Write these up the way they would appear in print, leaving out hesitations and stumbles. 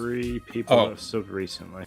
3 people that have subbed recently.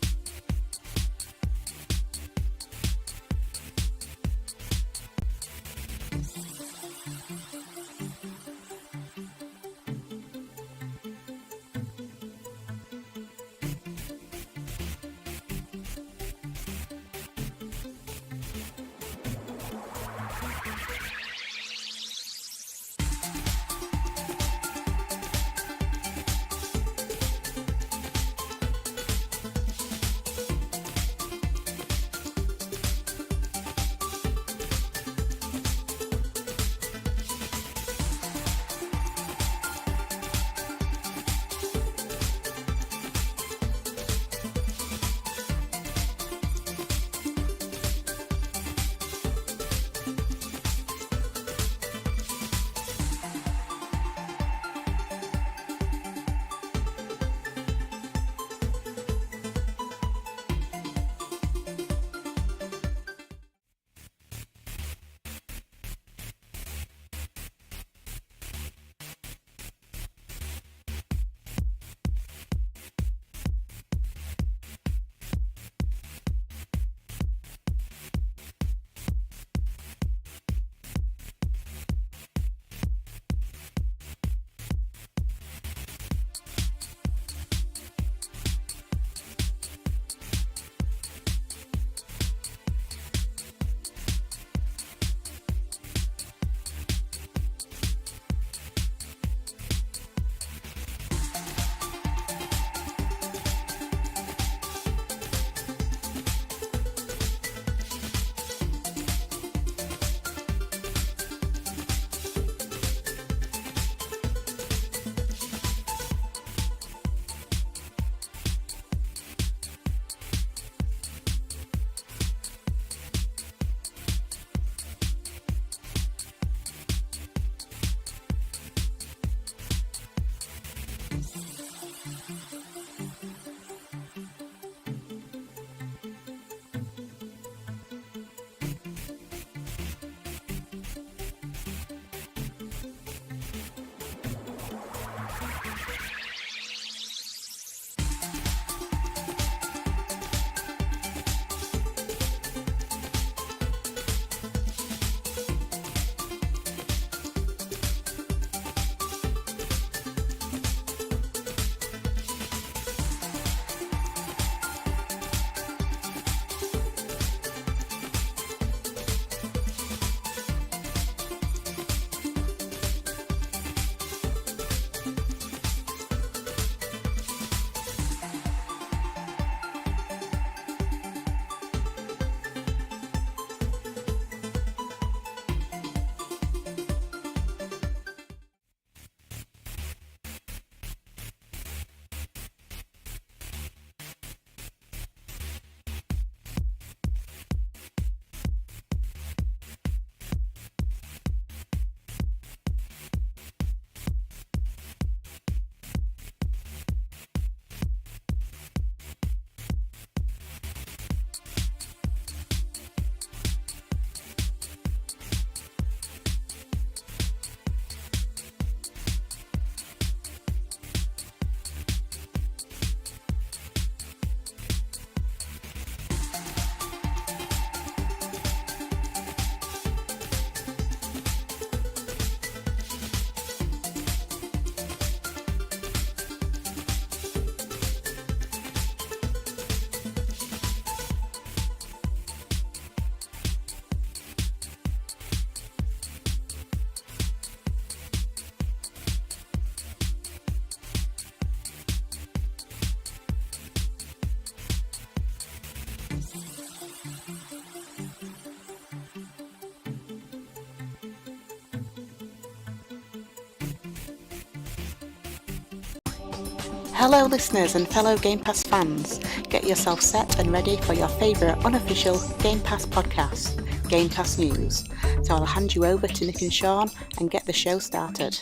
Hello listeners and fellow Game Pass fans, get yourself set and ready for your favourite unofficial Game Pass podcast, Game Pass News. So I'll hand you over to Nick and Sean and get the show started.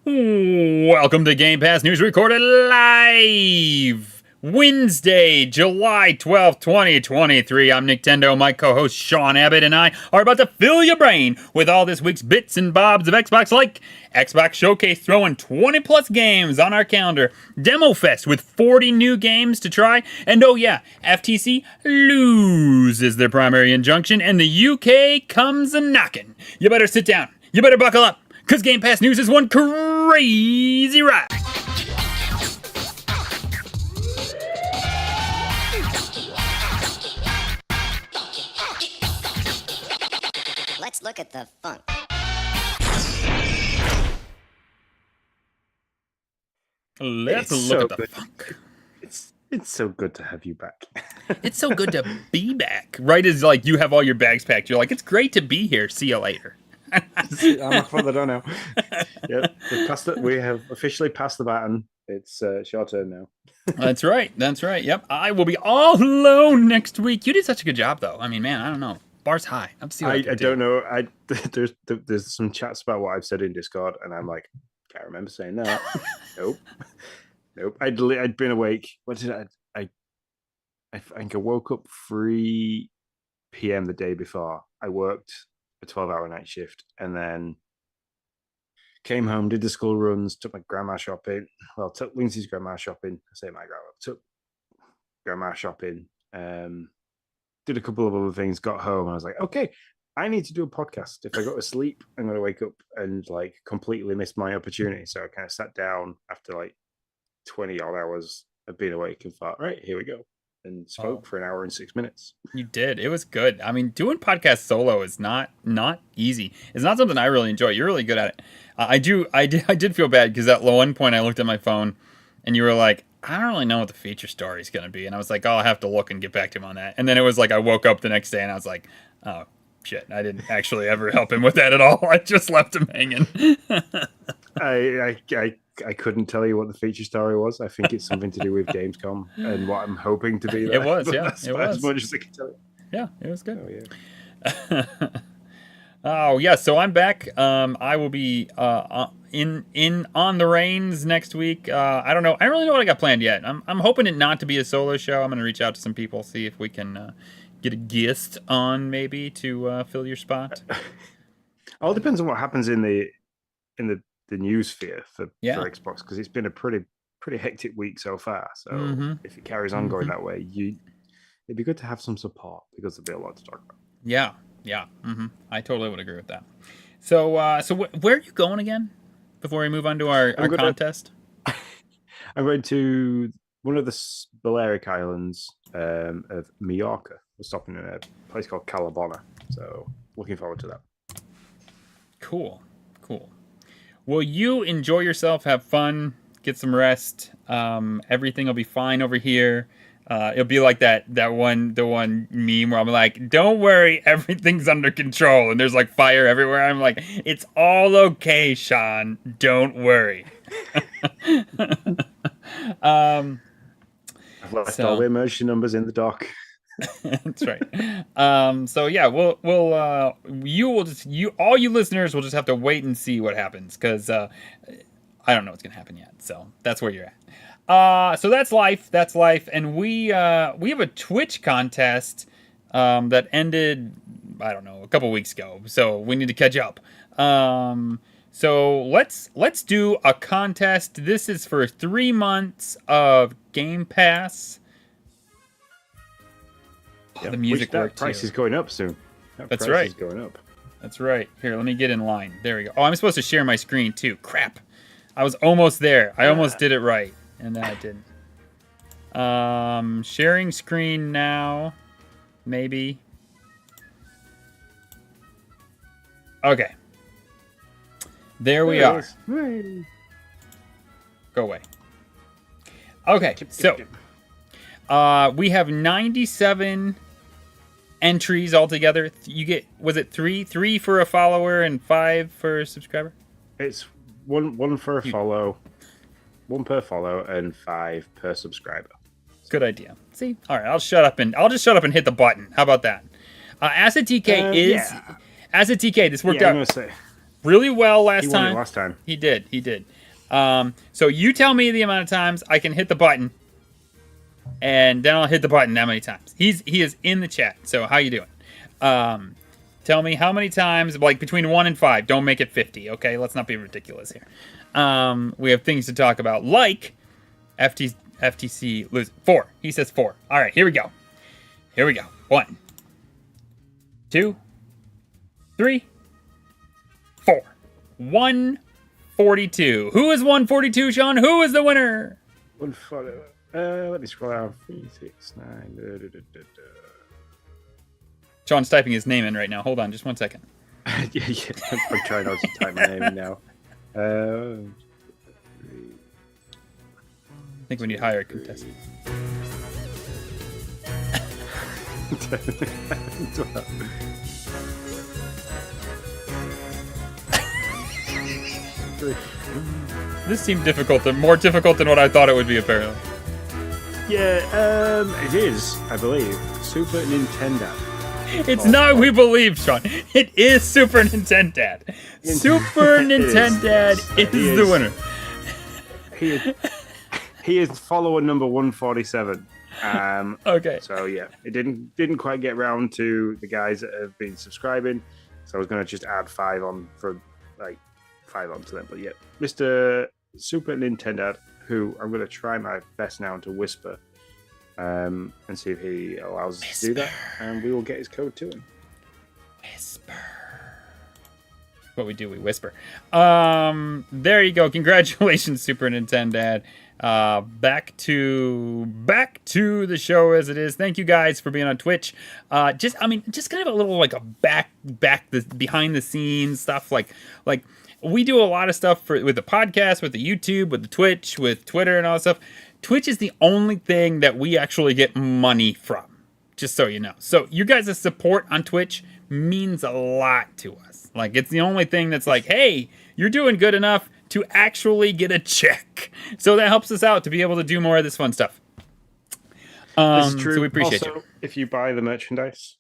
Welcome to Game Pass News recorded live Wednesday, July 12th, 2023. I'm Nintendo. My co-host Sean Abbott and I are about to fill your brain with all this week's bits and bobs of Xbox, like Xbox Showcase throwing 20 plus games on our calendar, Demo Fest with 40 new games to try, and oh yeah, FTC loses their primary injunction and the UK comes a-knocking. You better sit down. You better buckle up, because Game Pass news is one crazy ride. Let's look at the funk. Let's look at the funk. It's so good to have you back. It's so good to be back. Right as like you have all your bags packed, you're like, it's great to be here. See you later. I'm off for the door now. Yep, we have officially passed the baton. It's your turn now. That's right. Yep, I will be all alone next week. You did such a good job, though. I mean, man, I don't know. Bar's high. I don't know. There's some chats about what I've said in Discord, and I'm like, can't remember saying that. Nope. I'd been awake. What did I think I woke up 3 p.m. the day before. I worked a 12-hour night shift, and then came home, did the school runs, took my grandma shopping. Well, took Lindsay's grandma shopping. I say my grandma. Took grandma shopping. Did a couple of other things, got home, and I was like, okay, I need to do a podcast. If I go to sleep, I'm going to wake up and like completely miss my opportunity. So I kind of sat down after like 20 odd hours of being awake and thought, right, here we go. And spoke for an hour and 6 minutes. You did. It was good. I mean, doing podcasts solo is not easy. It's not something I really enjoy. You're really good at it. I did feel bad because at one point I looked at my phone and you were like, I don't really know what the feature story is going to be. And I was like, oh, I'll have to look and get back to him on that. And then it was like I woke up the next day and I was like, oh, shit. I didn't actually ever help him with that at all. I just left him hanging. I couldn't tell you what the feature story was. I think it's something to do with Gamescom and what I'm hoping to be there. It was, yeah. It was. As much as I can tell you. Yeah, it was good. Oh, yeah. Oh, yeah, so I'm back. I will be in on the reins next week. I don't know. I don't really know what I got planned yet. I'm hoping it not to be a solo show. I'm going to reach out to some people, see if we can get a guest on maybe to fill your spot. All depends on what happens in the news sphere for Xbox, because it's been a pretty hectic week so far. So if it carries on going that way, it'd be good to have some support because there'll be a lot to talk about. Yeah. I totally would agree with that. So where are you going again before we move on to our contest? I'm going to one of the Balearic Islands of Mallorca. We're stopping in a place called Calabona. So looking forward to that. Cool. Well, you enjoy yourself, have fun, get some rest. Everything will be fine over here. It'll be like the one meme where I'm like, don't worry, everything's under control, and there's like fire everywhere. I'm like, it's all okay, Sean. Don't worry. I've left all the immersion numbers in the dock. That's right. So yeah, all you listeners will just have to wait and see what happens, because I don't know what's gonna happen yet. So that's where you're at. So that's life, and we have a Twitch contest that ended, I don't know, a couple weeks ago. So we need to catch up. So let's do a contest. This is for 3 months of Game Pass. Yep. The music worked. Price is going up soon. That's right. Is going up. That's right. Here, let me get in line. There we go. Oh, I'm supposed to share my screen too. Crap. I was almost there. I almost did it right, and then I didn't. Sharing screen now. Maybe. Okay. There we are. Go away. Okay, so we have 97 entries altogether. You get, was it three for a follower and 5 for a subscriber? It's one for a follow, 1 per follow, and 5 per subscriber. Good idea. See, all right, I'll just shut up and hit the button. How about that? Acid TK Acid TK. This worked out really well last time. He won it last time. He did. So you tell me the amount of times I can hit the button, and then I'll hit the button that many times. He is in the chat. So how you doing? Tell me how many times, like between 1 and 5. Don't make it 50, okay? Let's not be ridiculous here. We have things to talk about, like FTC lose 4. He says 4. All right, here we go. 1, 2, 3, 4. 142. Who is 142, Sean? Who is the winner? 140. Let me scroll down. 3, 6, 9. Sean's typing his name in right now. Hold on, just 1 second. yeah. I'm trying not to type my name in now. I think we need higher contestants. This seemed more difficult than what I thought it would be, apparently. Yeah, it is, I believe. Super Nintendo. It's not we believe, Sean. It is Super Nintendo. Super Nintendo is the winner. He is follower number 147. Okay. So yeah, it didn't quite get round to the guys that have been subscribing. So I was gonna just add 5 on for like 5 onto them. But yeah, Mr. Super Nintendo, who I'm gonna try my best now to whisper. And see if he allows us to do that, and we will get his code to him. Whisper. What we do, we whisper. There you go. Congratulations, Super Nintendo. Back to the show as it is. Thank you guys for being on Twitch. Just kind of a little like a behind the scenes stuff. Like we do a lot of stuff with the podcast, with the YouTube, with the Twitch, with Twitter, and all that stuff. Twitch is the only thing that we actually get money from, just so you know. So you guys' support on Twitch means a lot to us. Like, it's the only thing that's like, hey, you're doing good enough to actually get a check. So that helps us out to be able to do more of this fun stuff. This is true. So we appreciate also, you. If you buy the merchandise,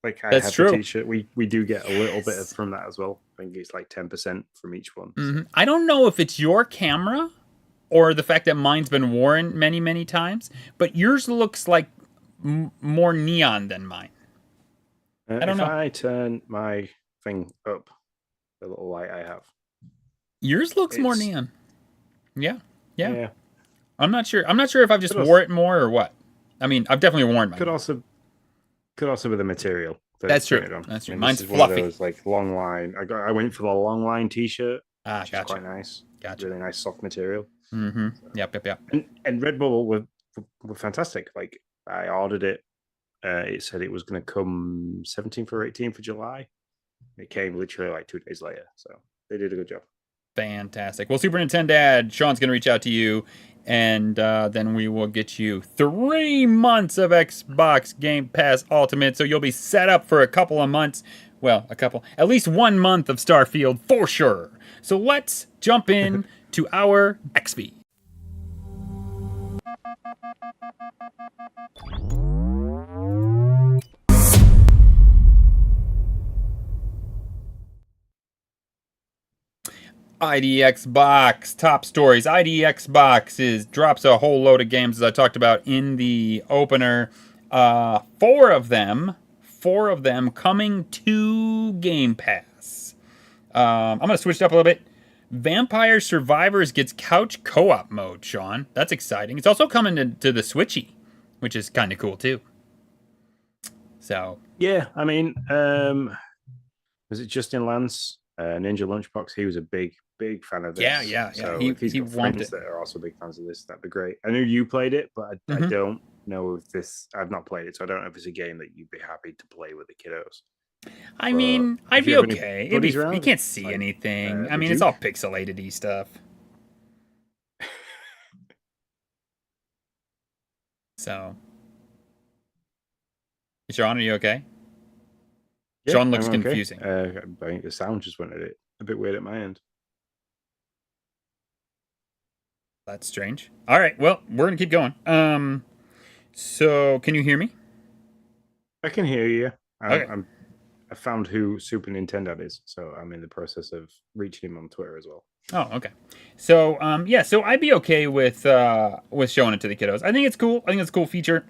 like I That's have true. the t-shirt, we do get a little bit from that as well. I think it's like 10% from each one. Mm-hmm. I don't know if it's your camera or the fact that mine's been worn many, many times, but yours looks like more neon than mine. I don't know. If I turn my thing up, the little light I have. Yours looks more neon. Yeah. I'm not sure if I've just wore it more or what. I mean, I've definitely worn mine. Could also be the material. That's true. That's true. Mine's fluffy. One of those, like long line. I went for the long line t-shirt. Which is quite nice. Gotcha. Really nice soft material. Mm-hmm. Yep. And Redbubble were fantastic. Like, I ordered it. It said it was going to come 17th or 18th of July. It came literally like 2 days later. So they did a good job. Fantastic. Well, Super Nintendo, Sean's going to reach out to you, and then we will get you 3 months of Xbox Game Pass Ultimate. So you'll be set up for a couple of months. Well, at least 1 month of Starfield for sure. So let's jump in to our XP. IDXbox top stories. IDXbox drops a whole load of games, as I talked about in the opener. 4 of them coming to Game Pass. I'm gonna switch it up a little bit. Vampire Survivors gets couch co-op mode, Sean. That's exciting. It's also coming to the Switchy, which is kind of cool too. So yeah, I mean, was it Justin Lance, Ninja Lunchbox? He was a big fan of this. Yeah. So if he's got friends that are also big fans of this, that'd be great. I knew you played it, but I don't know if this. I've not played it, so I don't know if it's a game that you'd be happy to play with the kiddos. I mean, I'd be okay. You can't see anything. I mean, it's all pixelated-y stuff. So, Sean, are you okay? Yeah, Sean looks confusing. I think the sound just went a bit weird at my end. That's strange. All right, well, we're gonna keep going. So can you hear me? I can hear you. Okay. I found who Super Nintendo is, so I'm in the process of reaching him on Twitter as well. Oh, okay. So, so I'd be okay with showing it to the kiddos. I think it's cool. I think it's a cool feature.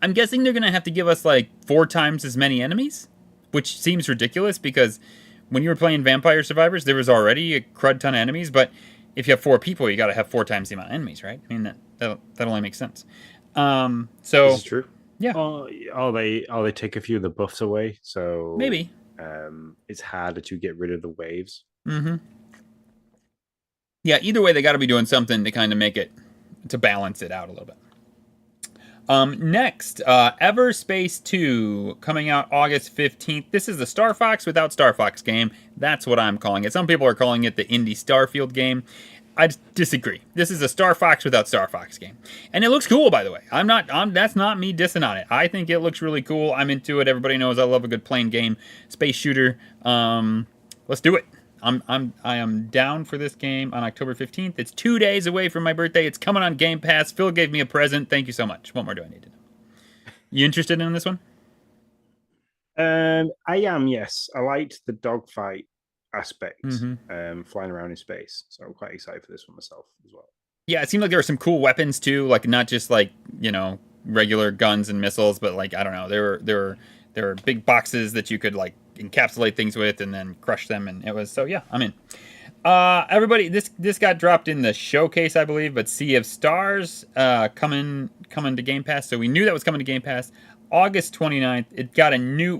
I'm guessing they're gonna have to give us like 4 times as many enemies, which seems ridiculous because when you were playing Vampire Survivors, there was already a crud ton of enemies. But if you have 4 people, you got to have 4 times the amount of enemies, right? I mean that only makes sense. So This is true. Yeah. Or they take a few of the buffs away, so Maybe. it's harder to get rid of the waves. Mm-hmm. Yeah, either way, they got to be doing something to kind of make it, to balance it out a little bit. Next, Everspace 2, coming out August 15th. This is the Star Fox without Star Fox game. That's what I'm calling it. Some people are calling it the Indie Starfield game. I disagree. This is a Star Fox without Star Fox game. And it looks cool, by the way. That's not me dissing on it. I think it looks really cool. I'm into it. Everybody knows I love a good plane game, space shooter. Let's do it. I am down for this game on October 15th. It's 2 days away from my birthday. It's coming on Game Pass. Phil gave me a present. Thank you so much. What more do I need to know? You interested in this one? I am, yes. I liked the dogfight aspect, Mm-hmm. flying around in space. So I'm quite excited for this one myself as well. Yeah, it seemed like there were some cool weapons too, like not just like, regular guns and missiles, but like, I don't know, there were big boxes that you could like encapsulate things with and then crush them, and it was, so yeah, I'm in. Everybody, this got dropped in the showcase, I believe, but Sea of Stars coming to Game Pass. So we knew that was coming to Game Pass. August 29th.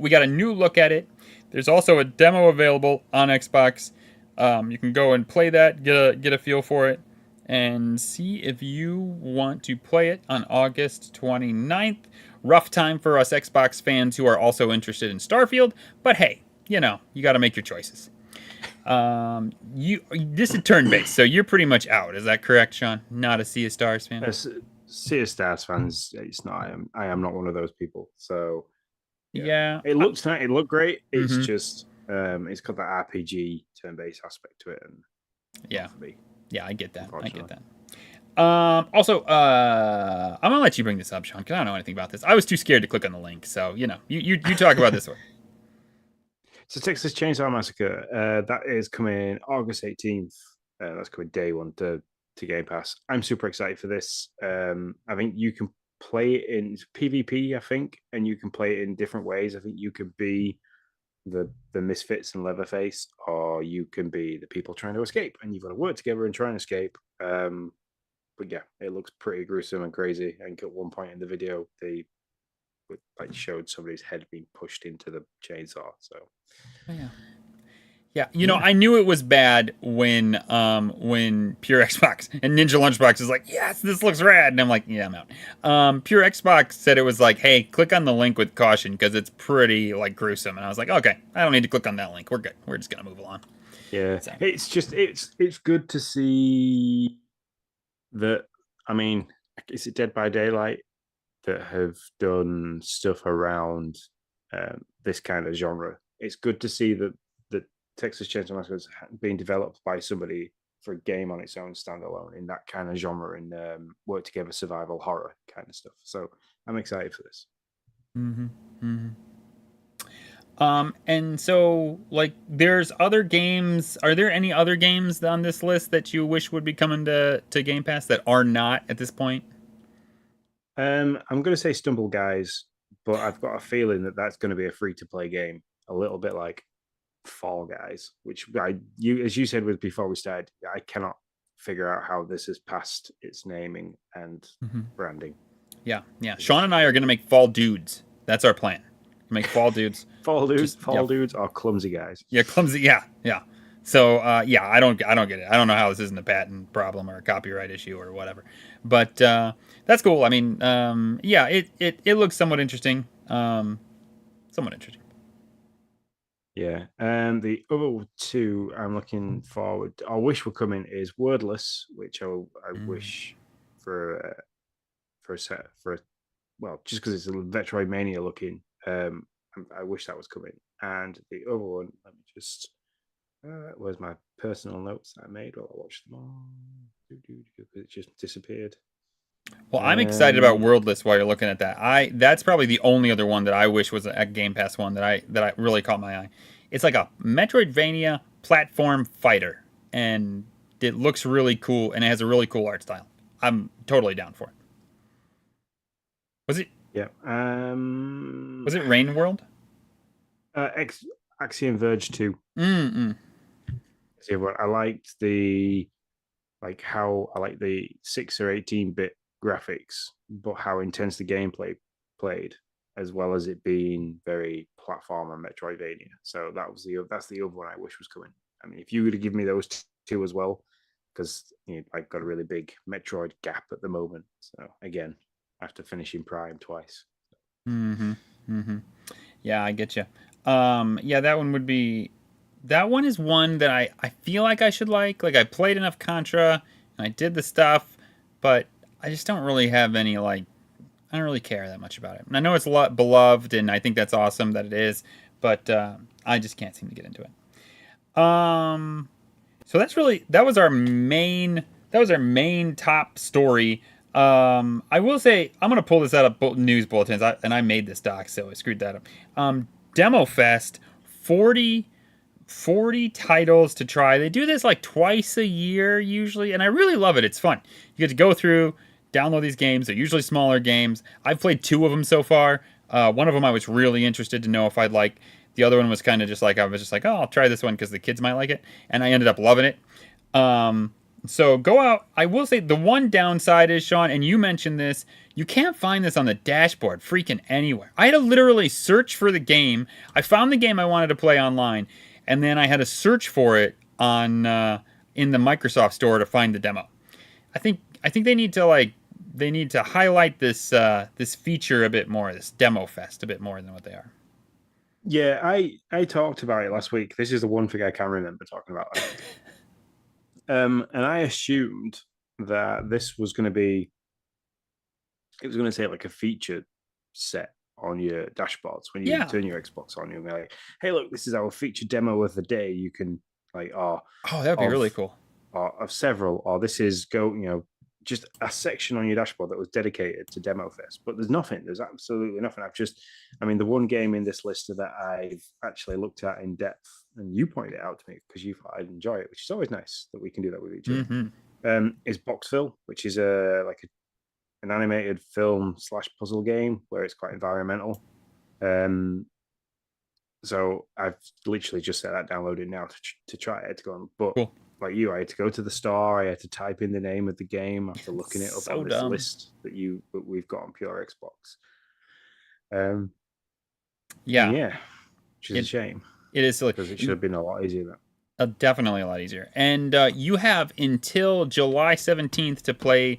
We got a new look at it. There's also a demo available on Xbox. You can go and play that, get a feel for it, and see if you want to play it on August 29th. Rough time for us Xbox fans who are also interested in Starfield, but hey, you got to make your choices. This is turn-based, so you're pretty much out. Is that correct, Sean? Not a Sea of Stars fan? Sea of Stars fans, it's not. I am not one of those people. So yeah. It looks nice. It looked great. It's just it's got that RPG turn-based aspect to it, and yeah, I get that. Also, I'm gonna let you bring this up, Sean, because I don't know anything about this. I was too scared to click on the link, so you talk about this one. So Texas Chainsaw Massacre, that is coming August 18th. That's coming day one to Game Pass. I'm super excited for this. I think you can play it in PvP, I think, and you can play it in different ways. I think you could be the misfits and Leatherface, or you can be the people trying to escape, and you've got to work together and try and escape. But yeah, it looks pretty gruesome and crazy. I think at one point in the video, they showed somebody's head being pushed into the chainsaw. So yeah. I knew it was bad when Pure Xbox and Ninja Lunchbox is like, yes, this looks rad, and I'm like, yeah, I'm out. Pure Xbox said it was like, hey, click on the link with caution because it's pretty like gruesome, and I was like, okay, I don't need to click on that link. We're good. We're just gonna move along. Yeah, so. It's good to see that. I mean, is it Dead by Daylight that have done stuff around this kind of genre? It's good to see that Texas Chainsaw Massacre is being developed by somebody for a game on its own standalone in that kind of genre and work together survival horror kind of stuff. So I'm excited for this. And so like there's other games. Are there any other games on this list that you wish would be coming to Game Pass that are not at this point? I'm going to say Stumble Guys, but I've got a feeling that that's going to be a free-to-play game, a little bit like Fall Guys, which as you said with before we started, I cannot figure out how this is past its naming and branding. Yeah. Sean and I are going to make Fall Dudes. That's our plan. Make Fall Dudes. Fall Dudes are Clumsy Guys. Yeah, Clumsy. Yeah. So I don't get it. I don't know how this isn't a patent problem or a copyright issue or whatever. But that's cool. I mean, it looks somewhat interesting. Yeah. The other two I'm looking forward, I wish were coming, is Wordless, which I wish for just because it's a Metroidvania looking. I wish that was coming. And the other one, let me just where's my personal notes that I made while I watched them all? It just disappeared. Well, I'm excited about Wordless while you're looking at that. That's probably the only other one that I wish was a Game Pass one that I really caught my eye. It's like a Metroidvania platform fighter. and it looks really cool, and it has a really cool art style. I'm totally down for it. Was it? Yeah. Was it Rain World? Axiom Verge 2. See, I liked the 6 or 18-bit graphics, but how intense the gameplay played, as well as it being very platformer Metroidvania. So that's the other one I wish was coming. I mean, if you were to give me those two as well, because I've got a really big Metroid gap at the moment. So again, after finishing Prime twice. Yeah, I get you. Yeah, that one would be. That one is one that I feel like I should like. Like, I played enough Contra and I did the stuff, but I just don't really have any I don't really care that much about it. And I know it's a lot beloved, and I think that's awesome that it is, but I just can't seem to get into it. So that was our main top story. I will say I'm gonna pull this out of news bulletins, and I made this doc, so I screwed that up. Demo Fest, 40 titles to try. They do this like twice a year usually, and I really love it. It's fun. You get to go through, download these games. They're usually smaller games. I've played 2 of them so far. One of them I was really interested to know if I'd like. The other one was kind of just like, I was just like, oh, I'll try this one because the kids might like it, and I ended up loving it. So go out. I will say the one downside is, Sean, and you mentioned this, you can't find this on the dashboard freaking anywhere. I had to literally search for the game. I found the game I wanted to play online, and then I had to search for it on in the Microsoft Store to find the demo. I think they need to highlight this this feature a bit more, this Demo Fest a bit more than what they are. Yeah, I talked about it last week. This is the one thing I can remember talking about. And I assumed that this was going to be, it was going to say like a feature set on your dashboards when you turn your Xbox on. You'll be like, hey, look, this is our feature demo of the day. You can that'd be really cool. Of several, or this is just a section on your dashboard that was dedicated to Demo Fest. But there's nothing. There's absolutely nothing. The one game in this list that I've actually looked at in depth, and you pointed it out to me because you thought I'd enjoy it, which is always nice that we can do that with each other. Is Boxville, which is an animated film / puzzle game where it's quite environmental. So I've literally just set that downloaded now to try it to go on. But cool. Like you, I had to go to the store. I had to type in the name of the game after looking it up on this list that we've got on Pure Xbox. Which is a shame. It is silly because it should have been a lot easier. Definitely a lot easier. And you have until July 17th to play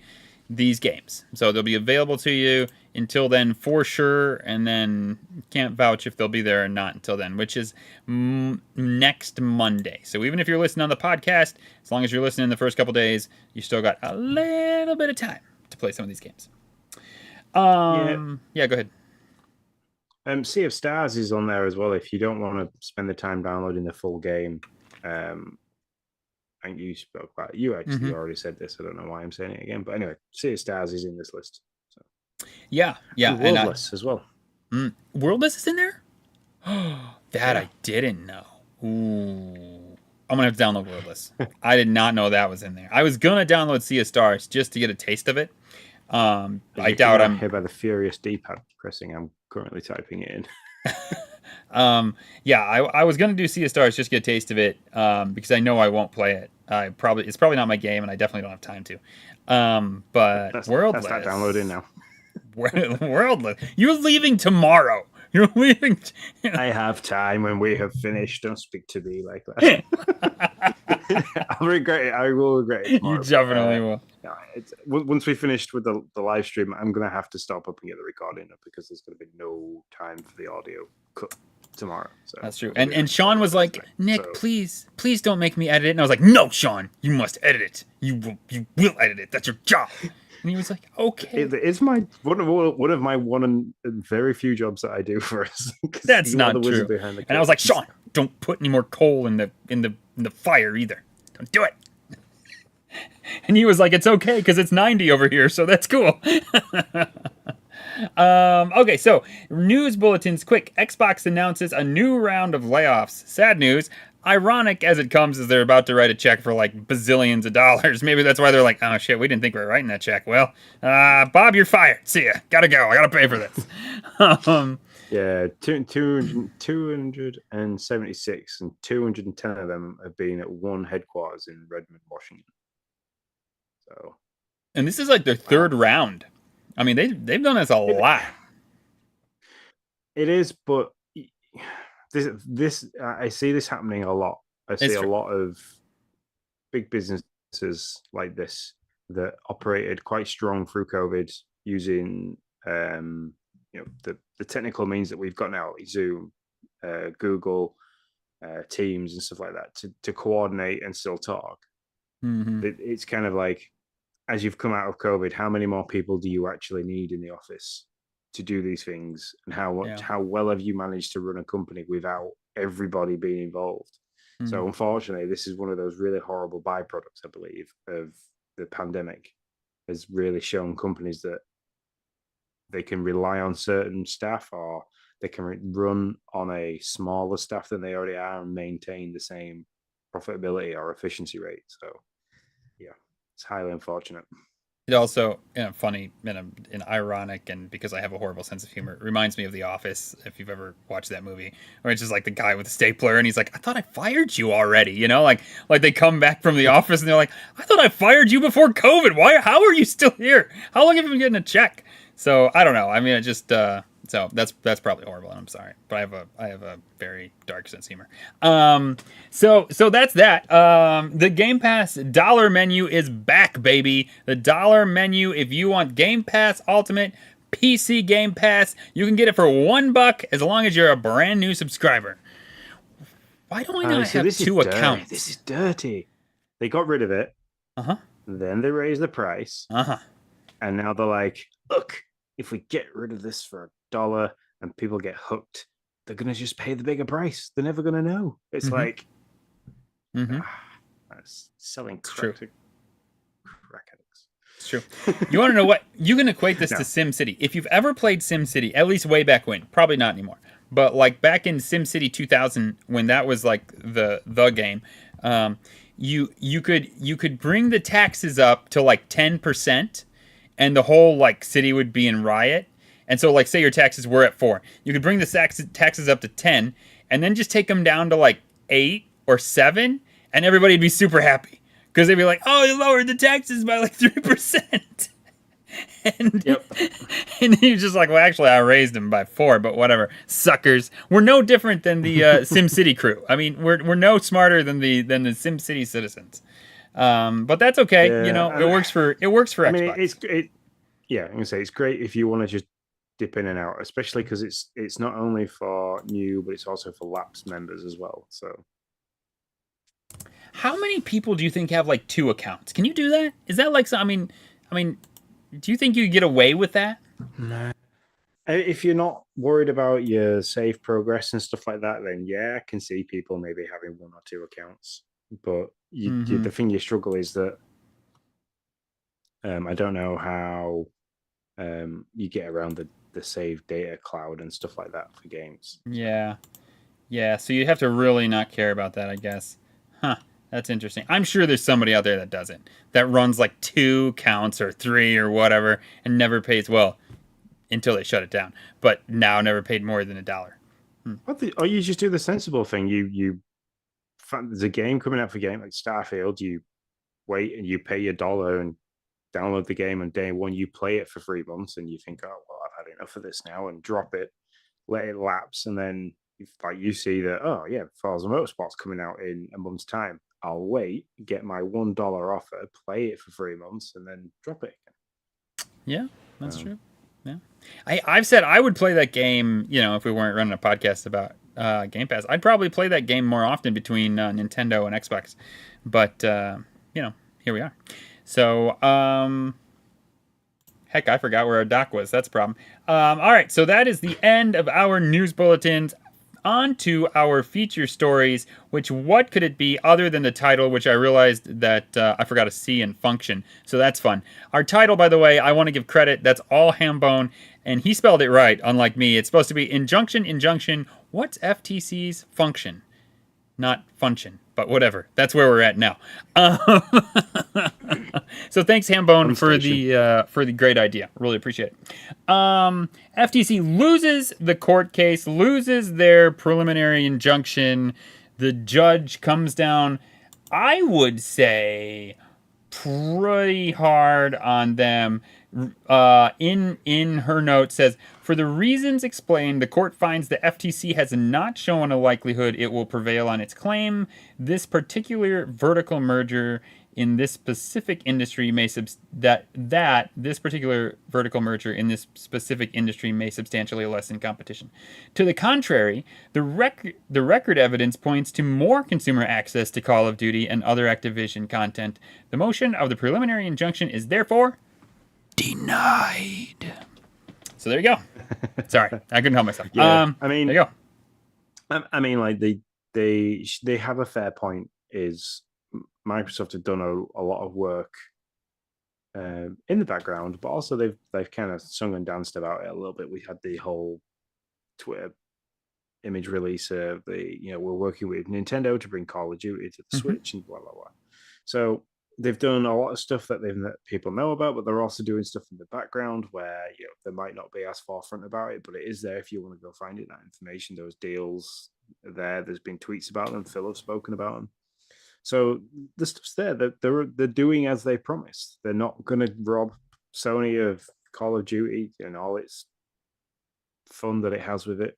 these games, so they'll be available to you until then for sure, and then can't vouch if they'll be there or not until then, which is next Monday. So even if you're listening on the podcast, as long as you're listening the first couple days, you still got a little bit of time to play some of these games. Yeah, go ahead. Sea of Stars is on there as well if you don't want to spend the time downloading the full game. I think you spoke about it. You actually already said this. I don't know why I'm saying it again. But anyway, Sea of Stars is in this list. So. Yeah. And Worldless as well. Worldless is in there? I didn't know. Ooh. I'm going to have to download Worldless. I did not know that was in there. I was going to download Sea of Stars just to get a taste of it. I doubt I'm... here by the furious D-pad pressing. I'm currently typing it in. I was gonna do Sea of Stars just to get a taste of it, because I know I won't play it. It's probably not my game, and I definitely don't have time to. But Worldless. That's not downloading now. Worldless. You're leaving tomorrow. You're leaving. I have time when we have finished. Don't speak to me like that. I'll regret it. I will regret it tomorrow. You definitely will. Once we finished with the live stream, I'm going to have to stop up and get the recording up because there's going to be no time for the audio cut tomorrow. So that's true. And Sean was like, Nick, please don't make me edit it. And I was like, no, Sean, you must edit it. You will edit it. That's your job. And he was like, okay. It's my one of my very few jobs that I do for us. That's not true. And I was like, Sean, don't put any more coal in the fire either. Don't do it. And he was like, it's okay because it's 90 over here, so that's cool. Okay, so news bulletins, quick. Xbox announces a new round of layoffs. Sad news. ironic as it comes as they're about to write a check for like bazillions of dollars. Maybe that's why they're like, oh shit, we didn't think we were writing that check. Well, Bob, you're fired. See ya. Gotta go. I gotta pay for this. Yeah, 276 and 210 of them have been at one headquarters in Redmond, Washington. So, and this is like their third round. I mean, they've done this a lot. It is, but this I see this happening a lot. I see a lot of big businesses like this that operated quite strong through COVID using the technical means that we've got now, like Zoom, Google, Teams, and stuff like that, to coordinate and still talk. Mm-hmm. It's kind of like, as you've come out of COVID, how many more people do you actually need in the office to do these things, and how well have you managed to run a company without everybody being involved? Mm-hmm. So unfortunately, this is one of those really horrible byproducts, I believe, of the pandemic. Has really shown companies that they can rely on certain staff, or they can run on a smaller staff than they already are and maintain the same profitability or efficiency rate. So yeah, it's highly unfortunate. It also, funny and ironic, and because I have a horrible sense of humor, it reminds me of The Office, if you've ever watched that movie, where it's just like the guy with the stapler, and he's like, I thought I fired you already, like they come back from the office, and they're like, I thought I fired you before COVID. How are you still here? How long have you been getting a check? So, I don't know. I mean, it just... So that's probably horrible, and I'm sorry, but I have a very dark sense of humor. So that's that. The Game Pass dollar menu is back, baby. The dollar menu. If you want Game Pass Ultimate PC Game Pass, you can get it for $1 as long as you're a brand new subscriber. Why do I not have two accounts? This is dirty. They got rid of it. Then they raised the price. And now they're like, look, if we get rid of this for $1 and people get hooked, they're gonna just pay the bigger price. They're never gonna know. It's like selling crack to crack addicts. It's true. You want to know what? You can equate this to SimCity. If you've ever played SimCity, at least way back when, probably not anymore, but like back in SimCity 2000, when that was like the game, you could bring the taxes up to like 10%, and the whole like city would be in riot. And so, like, say your taxes were at 4. You could bring the taxes up to 10, and then just take them down to, like, 8 or 7, and everybody would be super happy. Because they'd be like, oh, you lowered the taxes by, like, 3%. And you're just like, well, actually, I raised them by 4, but whatever. Suckers. We're no different than the SimCity crew. I mean, we're no smarter than the SimCity citizens. But that's okay. Yeah, it works for Xbox. I mean, I'm going to say it's great if you want to just dip in and out, especially because it's not only for new, but it's also for lapsed members as well. So how many people do you think have like 2 accounts? Can you do that? Is that like, I mean, do you think you could get away with that? No. If you're not worried about your save progress and stuff like that, then yeah, I can see people maybe having 1 or 2 accounts. But the thing you struggle is that I don't know how you get around the save data cloud and stuff like that for games. Yeah. So you have to really not care about that, I guess. That's interesting. I'm sure there's somebody out there that doesn't, that runs like 2 accounts or 3 or whatever and never pays, well, until they shut it down, but now never paid more than $1. Or you just do the sensible thing. There's a game coming out for game like Starfield, you wait and you pay your $1 and download the game, and day 1 you play it for 3 months, and you think, oh well, I've had enough of this now, and drop it, let it lapse, and then you see that, oh yeah, Forza Motorsport's coming out in a month's time. I'll wait, get my $1 offer, play it for 3 months, and then drop it again. Yeah, that's true. Yeah, I've said I would play that game. If we weren't running a podcast about Game Pass, I'd probably play that game more often between Nintendo and Xbox. But here we are. So, heck, I forgot where our doc was. That's a problem. All right, so that is the end of our news bulletins. On to our feature stories, which what could it be other than the title, which I realized that I forgot a C in function, so that's fun. Our title, by the way, I want to give credit. That's all Hambone, and he spelled it right, unlike me. It's supposed to be injunction, what's FTC's function? not function, but whatever. That's where we're at now. So thanks, Hambone, for the great idea. Really appreciate it. FTC loses the court case, loses their preliminary injunction. The judge comes down, I would say, pretty hard on them. In her note says, for the reasons explained, the court finds the FTC has not shown a likelihood it will prevail on its claim. This particular vertical merger in this specific industry may this particular vertical merger in this specific industry may substantially lessen competition. To the contrary, the record evidence points to more consumer access to Call of Duty and other Activision content. The motion of the preliminary injunction is therefore denied. So there you go. Sorry, I couldn't help myself. Yeah, I mean, there you go. I mean, like they have a fair point. Is Microsoft have done a lot of work in the background, but also they've kind of sung and danced about it a little bit. We had the whole Twitter image release of we're working with Nintendo to bring Call of Duty to the Switch and blah blah blah. So they've done a lot of stuff that people know about, but they're also doing stuff in the background where they might not be as forefront about it, but it is there if you want to go find it. That information, those deals are there. There's been tweets about them. Phil have spoken about them. So the stuff's there. They're doing as they promised. They're not going to rob Sony of Call of Duty and all its fun that it has with it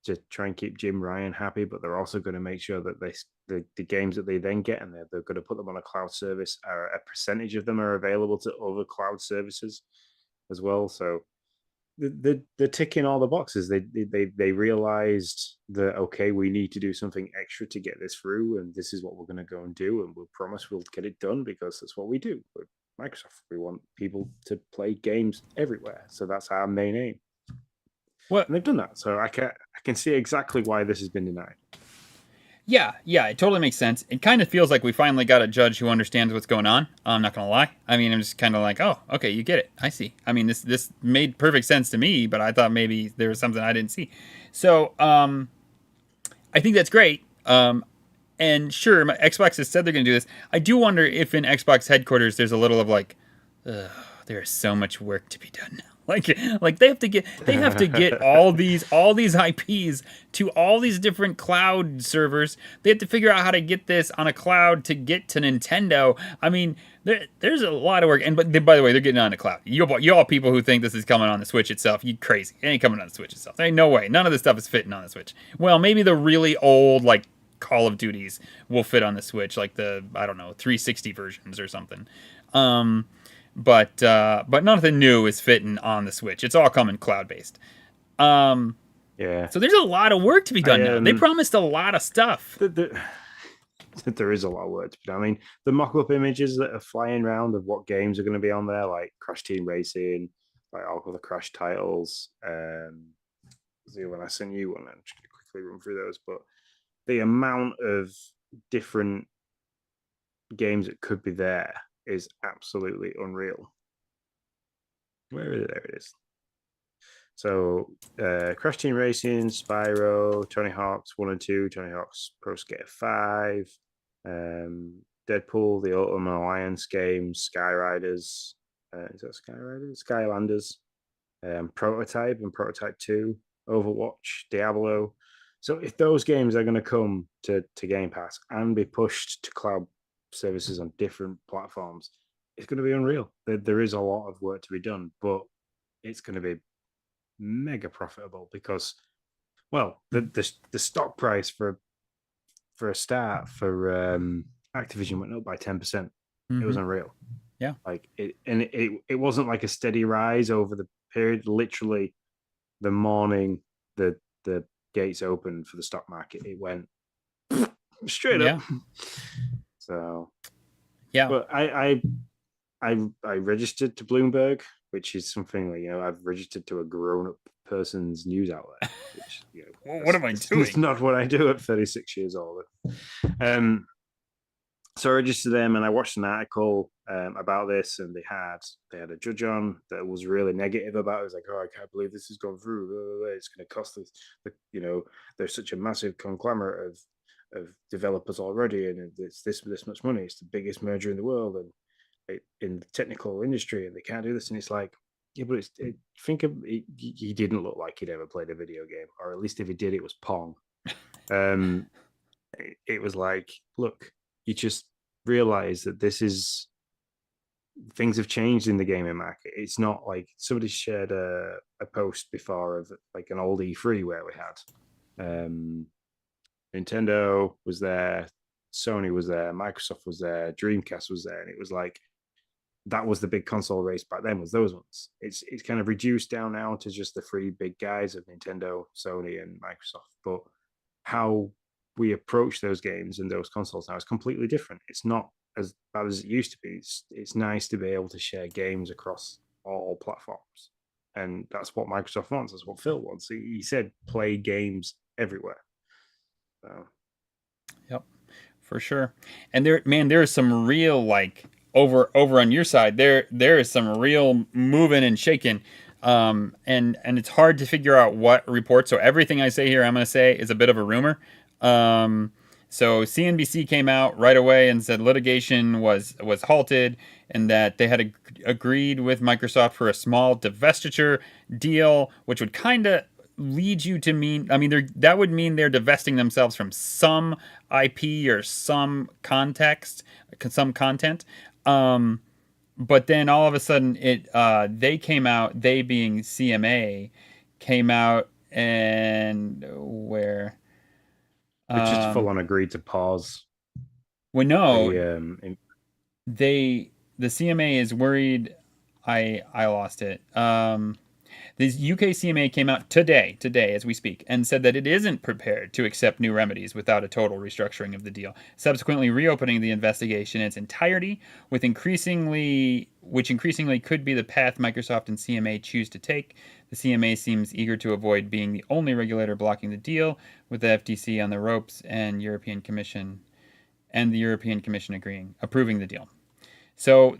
to try and keep Jim Ryan happy, but they're also going to make sure that the games that they then get, and they're going to put them on a cloud service, a percentage of them are available to other cloud services as well. So they're ticking all the boxes. They realized that, okay, we need to do something extra to get this through, and this is what we're going to go and do, and we'll promise we'll get it done because that's what we do. With Microsoft, we want people to play games everywhere, so that's our main aim. What? And they've done that, so I can see exactly why this has been denied. Yeah, it totally makes sense. It kind of feels like we finally got a judge who understands what's going on. I'm not gonna lie. I mean, I'm just kind of like, oh, okay, you get it. I see. I mean, this made perfect sense to me, but I thought maybe there was something I didn't see. So, I think that's great. And sure, Xbox has said they're gonna do this. I do wonder if in Xbox headquarters there's a little of like, there is so much work to be done now. Like they have to get all these IPs to all these different cloud servers. They have to figure out how to get this on a cloud to get to Nintendo. I mean, there's a lot of work. And but by the way, they're getting on the cloud. You all people who think this is coming on the Switch itself, you crazy. It ain't coming on the Switch itself. There ain't no way. None of this stuff is fitting on the Switch. Well, maybe the really old like Call of Duties will fit on the Switch, like the 360 versions or something. But nothing new is fitting on the Switch. It's all coming cloud-based. Yeah. So there's a lot of work to be done now. They promised a lot of stuff. There is a lot of work to be done. I mean, the mock-up images that are flying around of what games are going to be on there, like Crash Team Racing, like all of the Crash titles. When I sent you one, I'm just going to quickly run through those. But the amount of different games that could be there is absolutely unreal. Where is it? There it is. So, Crash Team Racing, Spyro, Tony Hawk's 1 and 2, Tony Hawk's Pro Skater 5, Deadpool, the Ultimate Alliance games, Skyriders, is that Skyriders? Skylanders, Prototype and Prototype 2, Overwatch, Diablo. So if those games are going to come to Game Pass and be pushed to cloud services on different platforms, it's going to be unreal. There is a lot of work to be done, but it's going to be mega profitable because, well, the stock price for a start for Activision went up by 10%. Mm-hmm. It was unreal. Yeah, like it wasn't like a steady rise over the period. Literally, the morning the gates opened for the stock market, it went straight up. So, yeah, but I registered to Bloomberg, which is something like, I've registered to a grown-up person's news outlet. Which, what am I doing? It's not what I do at 36 years old. So I registered them, and I watched an article about this, and they had a judge on that was really negative about it. It was like, oh, I can't believe this has gone through. It's going to cost us. There's such a massive conglomerate developers already, and it's this much money. It's the biggest merger in the world, and in the technical industry, and they can't do this. And it's like, yeah, but think of it, he didn't look like he'd ever played a video game, or at least if he did, it was Pong. It was like, look, you just realize that things have changed in the gaming market. It's not like somebody shared a post before of like an old E3 where we had Nintendo was there, Sony was there, Microsoft was there, Dreamcast was there, and it was like that was the big console race back then, was those ones. It's kind of reduced down now to just the three big guys of Nintendo, Sony, and Microsoft. But how we approach those games and those consoles now is completely different. It's not as bad as it used to be. It's nice to be able to share games across all platforms. And that's what Microsoft wants. That's what Phil wants. He said play games everywhere. So. Yep, for sure. And there is some real, like, over on your side, there is some real moving and shaking. And it's hard to figure out what report. So everything I say here, I'm going to say is a bit of a rumor. So CNBC came out right away and said litigation was halted, and that they had agreed with Microsoft for a small divestiture deal, which would kind of lead you to mean, I mean, that would mean they're divesting themselves from some IP or some context, some content. But then all of a sudden they came out, they being CMA, came out and where... Which just full on agreed to pause. Well, no, the CMA is worried. I lost it. The UK CMA came out today as we speak, and said that it isn't prepared to accept new remedies without a total restructuring of the deal, subsequently reopening the investigation in its entirety, which increasingly could be the path Microsoft and CMA choose to take. The CMA seems eager to avoid being the only regulator blocking the deal, with the FTC on the ropes and the European Commission approving the deal. So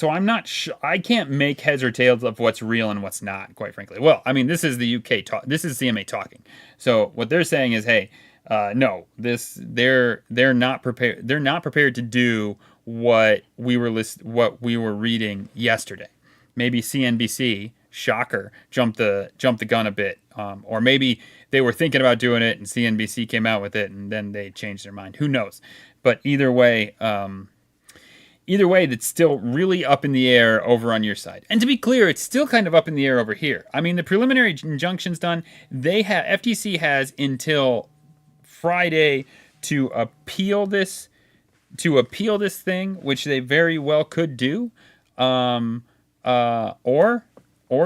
I'm not sure. I can't make heads or tails of what's real and what's not, quite frankly. Well, I mean, this is the UK talk. This is CMA talking. So what they're saying is, hey, no, they're not prepared. They're not prepared to do what we were reading yesterday. Maybe CNBC, shocker, jumped the gun a bit, or maybe they were thinking about doing it and CNBC came out with it and then they changed their mind. Who knows? But either way, that's still really up in the air over on your side. And to be clear, it's still kind of up in the air over here. I mean, the preliminary injunction's done. FTC has until Friday to appeal this thing, which they very well could do. Or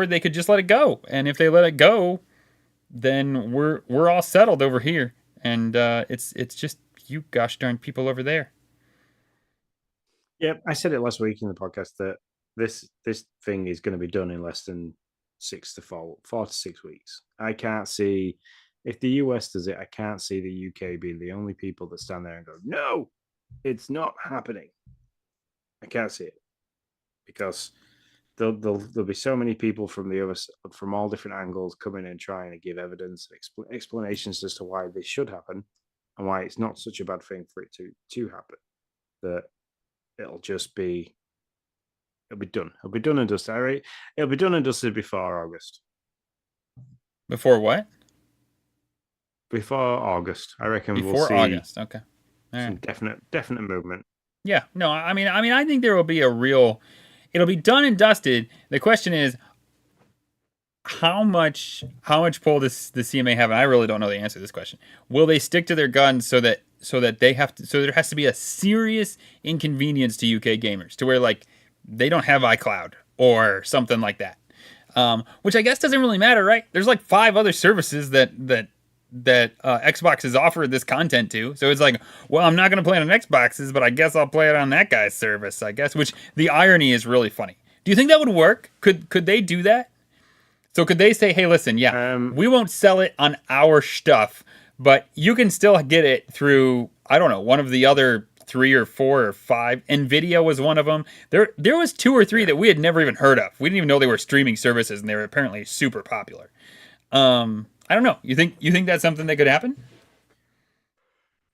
they could just let it go. And if they let it go, then we're all settled over here. And it's just you gosh darn people over there. Yeah, I said it last week in the podcast that this thing is going to be done in less than 4 to 6 weeks. I can't see, if the US does it, I can't see the UK being the only people that stand there and go, no, it's not happening. I can't see it because there'll be so many people from from all different angles coming and trying to give evidence, explanations as to why this should happen and why it's not such a bad thing for it to happen. That it'll be done. It'll be done and dusted. Right? It'll be done and dusted before August. Before what? Before August, I reckon. Before August, okay. All some right. definite movement. Yeah, no, I mean, I think there will be it'll be done and dusted. The question is, how much pull does the CMA have? And I really don't know the answer to this question. Will they stick to their guns so that there has to be a serious inconvenience to UK gamers to where like they don't have iCloud or something like that, which I guess doesn't really matter, right? There's like 5 other services that Xbox has offered this content to, so it's like, well, I'm not going to play it on Xboxes, but I guess I'll play it on that guy's service, I guess. Which the irony is really funny. Do you think that would work? Could they do that? So could they say, hey, listen, we won't sell it on our stuff, but you can still get it through, I don't know, one of the other 3 or 4 or 5. NVIDIA was one of them. There was 2 or 3 that we had never even heard of. We didn't even know they were streaming services, and they were apparently super popular. I don't know. You think that's something that could happen?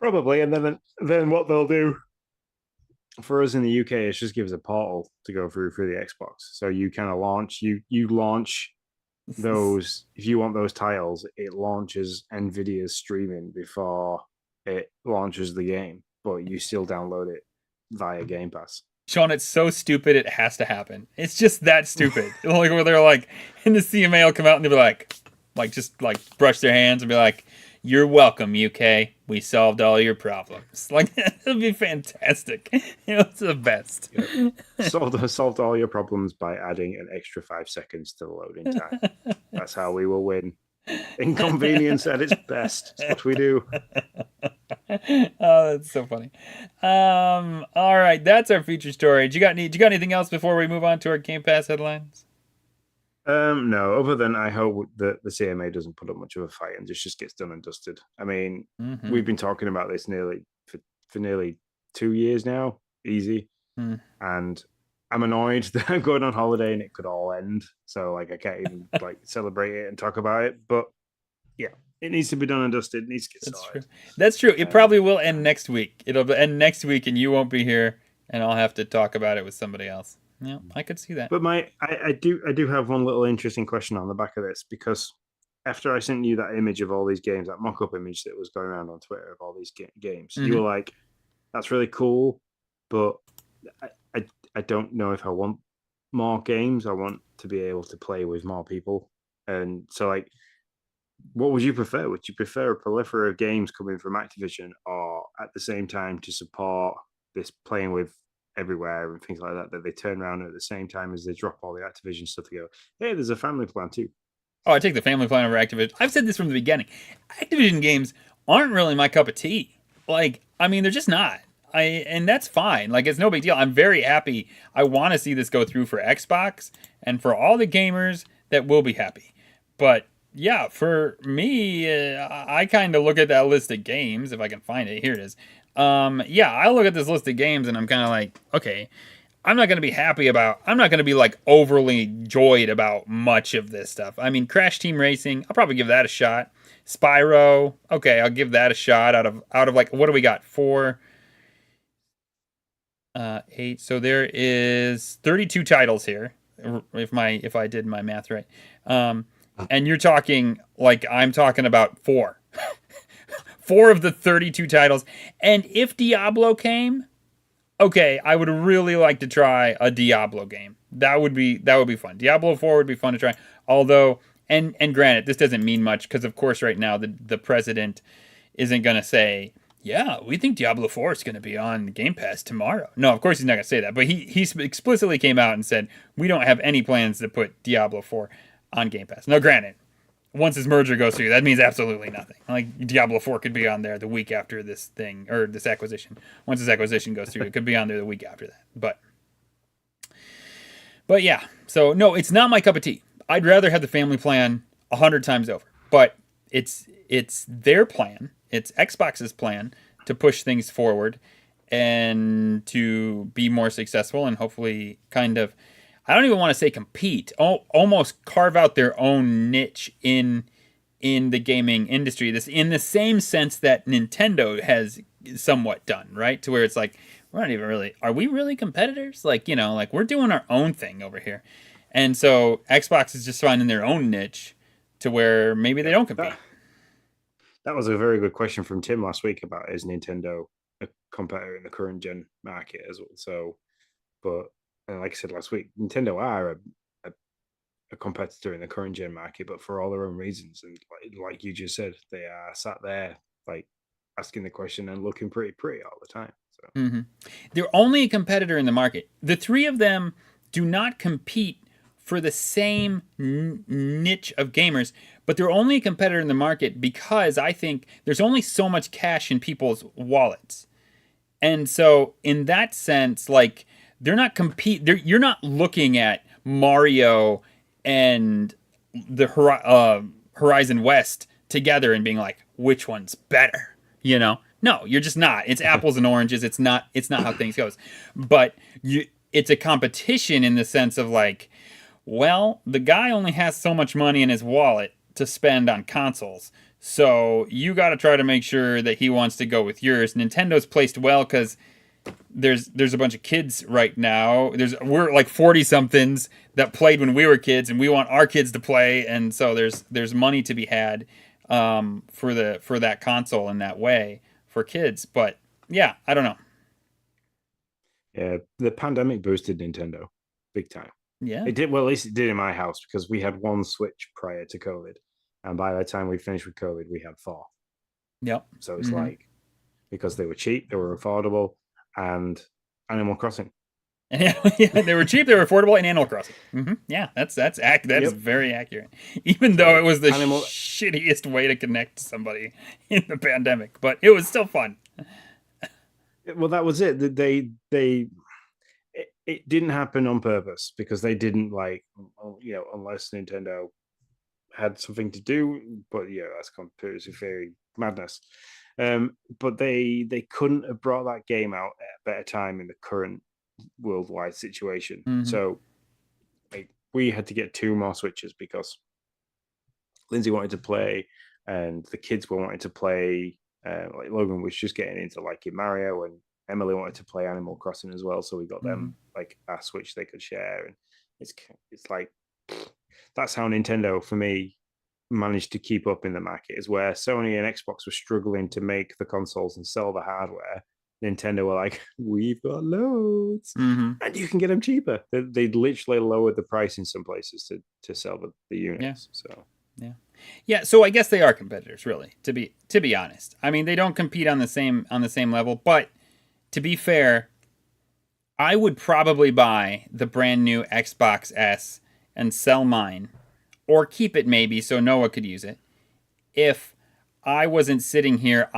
Probably, and then what they'll do for us in the UK is just give us a portal to go through for the Xbox. So you kind of launch you launch those if you want those tiles, it launches Nvidia's streaming before it launches the game, but you still download it via Game Pass. Sean, it's so stupid it has to happen. It's just that stupid. Like where they're like, and the CMA will come out and they'll be like just like brush their hands and be like, "You're welcome, UK. We solved all your problems." Like it'll be fantastic. It's the best. Yeah. Solved all your problems by adding an extra 5 seconds to the loading time. That's how we will win. Inconvenience at its best. That's what we do. Oh, that's so funny. All right, that's our feature story. Do you got anything else before we move on to our Game Pass headlines? No, other than I hope that the CMA doesn't put up much of a fight and just gets done and dusted. I mean, we've been talking about this for nearly 2 years now, easy. And I'm annoyed that I'm going on holiday and it could all end. So like I can't even like celebrate it and talk about it. But yeah, it needs to be done and dusted. It needs to get started. That's true. It probably will end next week. It'll end next week and you won't be here and I'll have to talk about it with somebody else. Yeah, I could see that. But I do have one little interesting question on the back of this, because after I sent you that image of all these games, that mock-up image that was going around on Twitter of all these games, you were like, "That's really cool," but I don't know if I want more games. I want to be able to play with more people, and so like, what would you prefer? Would you prefer a plethora of games coming from Activision, or at the same time to support this playing with everywhere and things like that they turn around at the same time as they drop all the Activision stuff to go, hey, there's a family plan too? Oh, I take the family plan over Activision. I've said this from the beginning. Activision games aren't really my cup of tea. Like, I mean, they're just not. And that's fine. Like, it's no big deal. I'm very happy. I want to see this go through for Xbox and for all the gamers that will be happy. But yeah, for me, I kind of look at that list of games, if I can find it. Here it is. Yeah, I look at this list of games and I'm kind of like, okay, I'm not going to be like overly joyed about much of this stuff. I mean, Crash Team Racing, I'll probably give that a shot. Spyro, okay, I'll give that a shot out of like, what do we got? 4, 8. So there is 32 titles here, if I did my math right. And you're talking like I'm talking about 4. 4 of the 32 titles. And if Diablo came, okay, I would really like to try a Diablo game. That would be fun. Diablo 4 would be fun to try. Although, and granted, this doesn't mean much because, of course, right now the president isn't going to say, yeah, we think Diablo 4 is going to be on Game Pass tomorrow. No, of course he's not going to say that. But he explicitly came out and said, we don't have any plans to put Diablo 4 on Game Pass. Now, granted, once this merger goes through, that means absolutely nothing. Like, Diablo 4 could be on there the week after this thing, or this acquisition. Once this acquisition goes through, it could be on there the week after that. But yeah, so no, it's not my cup of tea. I'd rather have the family plan 100 times over. But it's their plan, it's Xbox's plan to push things forward and to be more successful and hopefully kind of, I don't even want to say compete, almost carve out their own niche in the gaming industry. This in the same sense that Nintendo has somewhat done, right? To where it's like, we're not even really, are we really competitors? Like, you know, like we're doing our own thing over here. And so Xbox is just finding their own niche to where maybe they don't compete. That was a very good question from Tim last week about, is Nintendo a competitor in the current gen market as well? So, but like I said last week, Nintendo are a competitor in the current gen market, but for all their own reasons. And like you just said, they are sat there like asking the question and looking pretty all the time. So they're only a competitor in the market. The three of them do not compete for the same niche of gamers, but they're only a competitor in the market because I think there's only so much cash in people's wallets. And so in that sense, like, they're not you're not looking at Mario and the Horizon West together and being like, which one's better? You know? No, you're just not. It's apples and oranges. It's not how things goes. But it's a competition in the sense of like, well, the guy only has so much money in his wallet to spend on consoles. So you got to try to make sure that he wants to go with yours. Nintendo's placed well because there's a bunch of kids right now. We're like 40 somethings that played when we were kids, and we want our kids to play. And so there's money to be had for that console in that way for kids. But yeah, I don't know. Yeah, the pandemic boosted Nintendo big time. Yeah, It did. Well, at least it did in my house because we had one Switch prior to COVID, and by the time we finished with COVID, we had 4. yep. So it's like, because they were cheap, they were affordable, and Animal Crossing. Yeah, they were cheap, they were affordable, and Animal Crossing. Yeah, that's very accurate. Even though it was the shittiest way to connect to somebody in the pandemic, but it was still fun. Well, that was it. It didn't happen on purpose because they didn't unless Nintendo had something to do. But yeah, that's conspiracy theory madness. But they couldn't have brought that game out at a better time in the current worldwide situation. So we had to get 2 more Switches because Lindsay wanted to play and the kids were wanting to play. Like Logan was just getting into liking Mario, and Emily wanted to play Animal Crossing as well. So we got them like a Switch they could share, and it's like that's how Nintendo for me managed to keep up in the market, is where Sony and Xbox were struggling to make the consoles and sell the hardware. Nintendo were like, we've got loads, and you can get them cheaper. They literally lowered the price in some places to sell the units. So yeah. So I guess they are competitors, really. To be honest, I mean, they don't compete on the same level. But to be fair, I would probably buy the brand new Xbox S and sell mine, or keep it maybe so Noah could use it, if I wasn't sitting here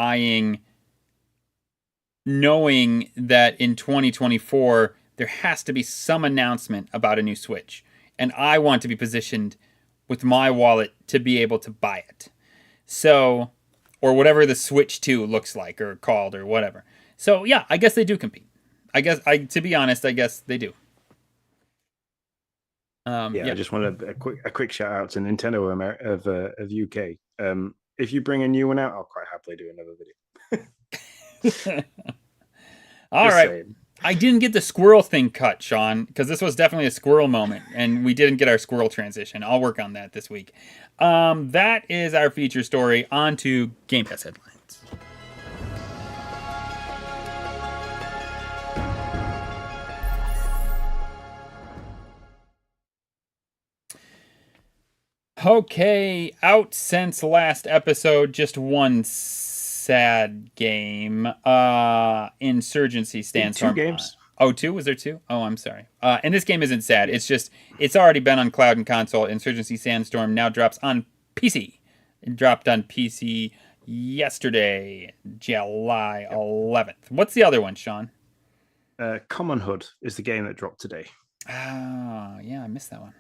knowing that in 2024 there has to be some announcement about a new Switch, and I want to be positioned with my wallet to be able to buy it. So, or whatever the Switch 2 looks like or called or whatever. So yeah, I guess they do compete. To be honest, I guess they do. I just wanted a quick shout out to Nintendo of UK. If you bring a new one out, I'll quite happily do another video. All right. Saying. I didn't get the squirrel thing cut, Sean, because this was definitely a squirrel moment, and we didn't get our squirrel transition. I'll work on that this week. That is our feature story. On to Game Pass headlines. Okay, out since last episode, just one sad game. Insurgency Sandstorm. 2 games. Oh, 2? Was there 2? Oh, I'm sorry. And this game isn't sad. It's just, it's already been on cloud and console. Insurgency Sandstorm now drops on PC. It dropped on PC yesterday, July 11th. What's the other one, Sean? Common Hood is the game that dropped today. Oh, yeah, I missed that one.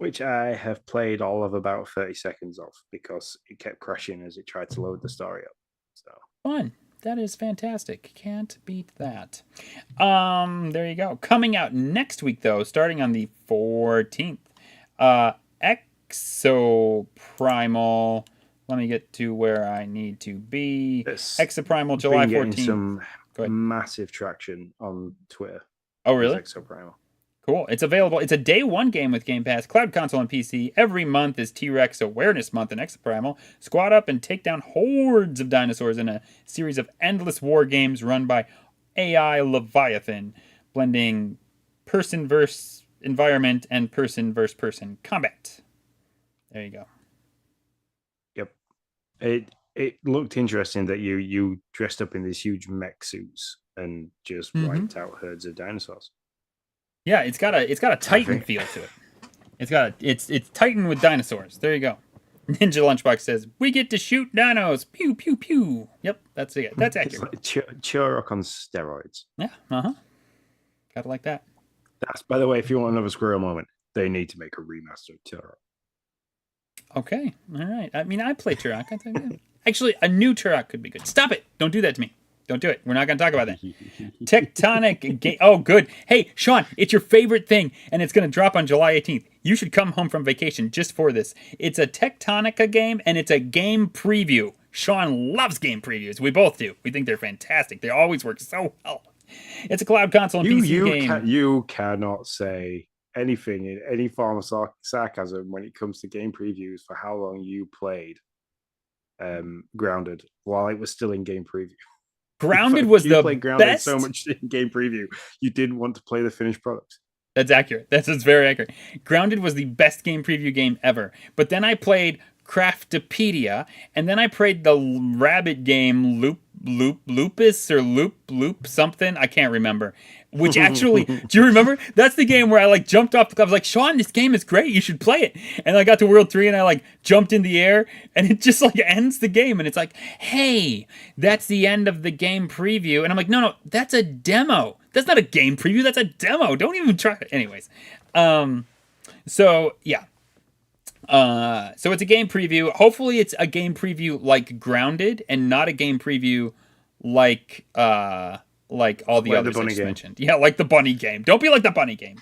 Which I have played all of about 30 seconds of because it kept crashing as it tried to load the story up. So fun. That is fantastic. Can't beat that. There you go. Coming out next week, though, starting on the 14th. Exoprimal. Let me get to where I need to be. Exoprimal, July 14th. Some massive traction on Twitter. Oh, really? Exoprimal. Cool. It's available. It's a day one game with Game Pass, cloud console, and PC. Every month is T-Rex Awareness Month in Exoprimal. Squad up and take down hordes of dinosaurs in a series of endless war games run by AI Leviathan, blending person versus environment and person versus person combat. There you go. Yep. It looked interesting that you dressed up in these huge mech suits and just wiped out herds of dinosaurs. Yeah, it's got a Titan feel to it. It's Titan with dinosaurs. There you go. Ninja Lunchbox says, "We get to shoot dinos. Pew pew pew." Yep, that's it. That's accurate. It's like Turok on steroids. Yeah. Gotta like that. That's, by the way, if you want another squirrel moment, they need to make a remaster of Turok. Okay. All right. I mean, I play Turok. Actually, a new Turok could be good. Stop it! Don't do that to me. Don't do it. We're not going to talk about that. Tectonic game. Oh, good. Hey, Sean, it's your favorite thing, and it's going to drop on July 18th. You should come home from vacation just for this. It's a Tectonica game, and it's a game preview. Sean loves game previews. We both do. We think they're fantastic. They always work so well. It's a cloud console and PC game. You cannot say anything in any form of sarcasm when it comes to game previews for how long you played Grounded while it was still in game preview. Grounded was the Grounded best. So much in game preview, you didn't want to play the finished product. That's accurate. That's very accurate. Grounded was the best game preview game ever. But then I played Craftopedia, and then I played the rabbit game Lupus or Loop something. I can't remember. Which actually, do you remember? That's the game where I like jumped off the cliff. I was like, Sean, this game is great. You should play it. And I got to World 3 and I like jumped in the air and it just like ends the game. And it's like, hey, that's the end of the game preview. And I'm like, no, that's a demo. That's not a game preview. That's a demo. Don't even try it. Anyways. So yeah. So it's a game preview. Hopefully it's a game preview like Grounded and not a game preview like all the others I just mentioned. Yeah, like the bunny game. Don't be like the bunny game.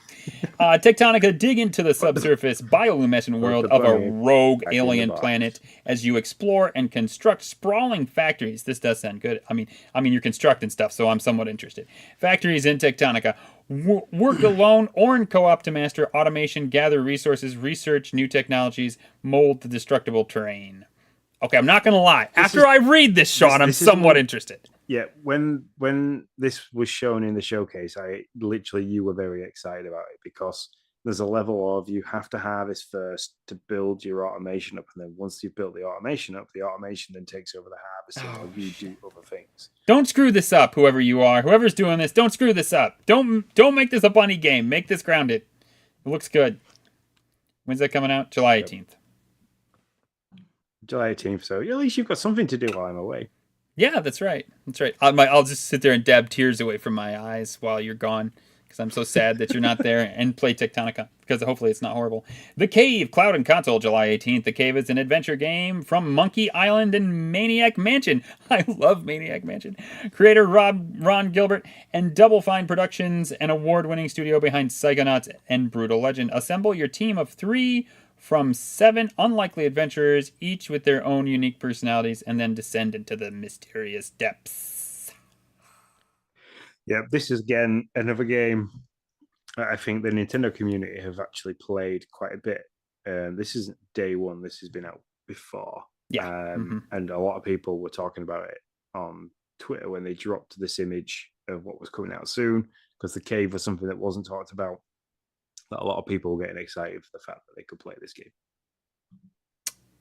Tectonica, dig into the subsurface bioluminescent world of a rogue alien planet as you explore and construct sprawling factories. This does sound good. I mean, you're constructing stuff, so I'm somewhat interested. Factories in Tectonica. Work alone or in co-op to master automation, gather resources, research new technologies, mold the destructible terrain. Okay, I'm not going to lie. After I read this, Sean, I'm somewhat interested. Yeah, when this was shown in the showcase, you were very excited about it because there's a level of you have to have this first to build your automation up, and then once you've built the automation up, the automation then takes over the harvesting while you do other things. Don't screw this up, whoever you are. Whoever's doing this, don't screw this up. Don't make this a bunny game. Make this Grounded. It looks good. When's that coming out? July 18th. July 18th, so at least you've got something to do while I'm away. Yeah, that's right. That's right. I'll just sit there and dab tears away from my eyes while you're gone because I'm so sad that you're not there and play Tectonica because hopefully it's not horrible. The Cave, Cloud and Console, July 18th. The Cave is an adventure game from Monkey Island and Maniac Mansion. I love Maniac Mansion. Creator Ron Gilbert and Double Fine Productions, an award-winning studio behind Psychonauts and Brutal Legend. Assemble your team of 3 from 7 unlikely adventurers, each with their own unique personalities, and then descend into the mysterious depths. Yeah, this is again another game I think the Nintendo community have actually played quite a bit. This isn't day one. This has been out before. Yeah. And a lot of people were talking about it on Twitter when they dropped this image of what was coming out soon, because the Cave was something that wasn't talked about. That a lot of people were getting excited for the fact that they could play this game.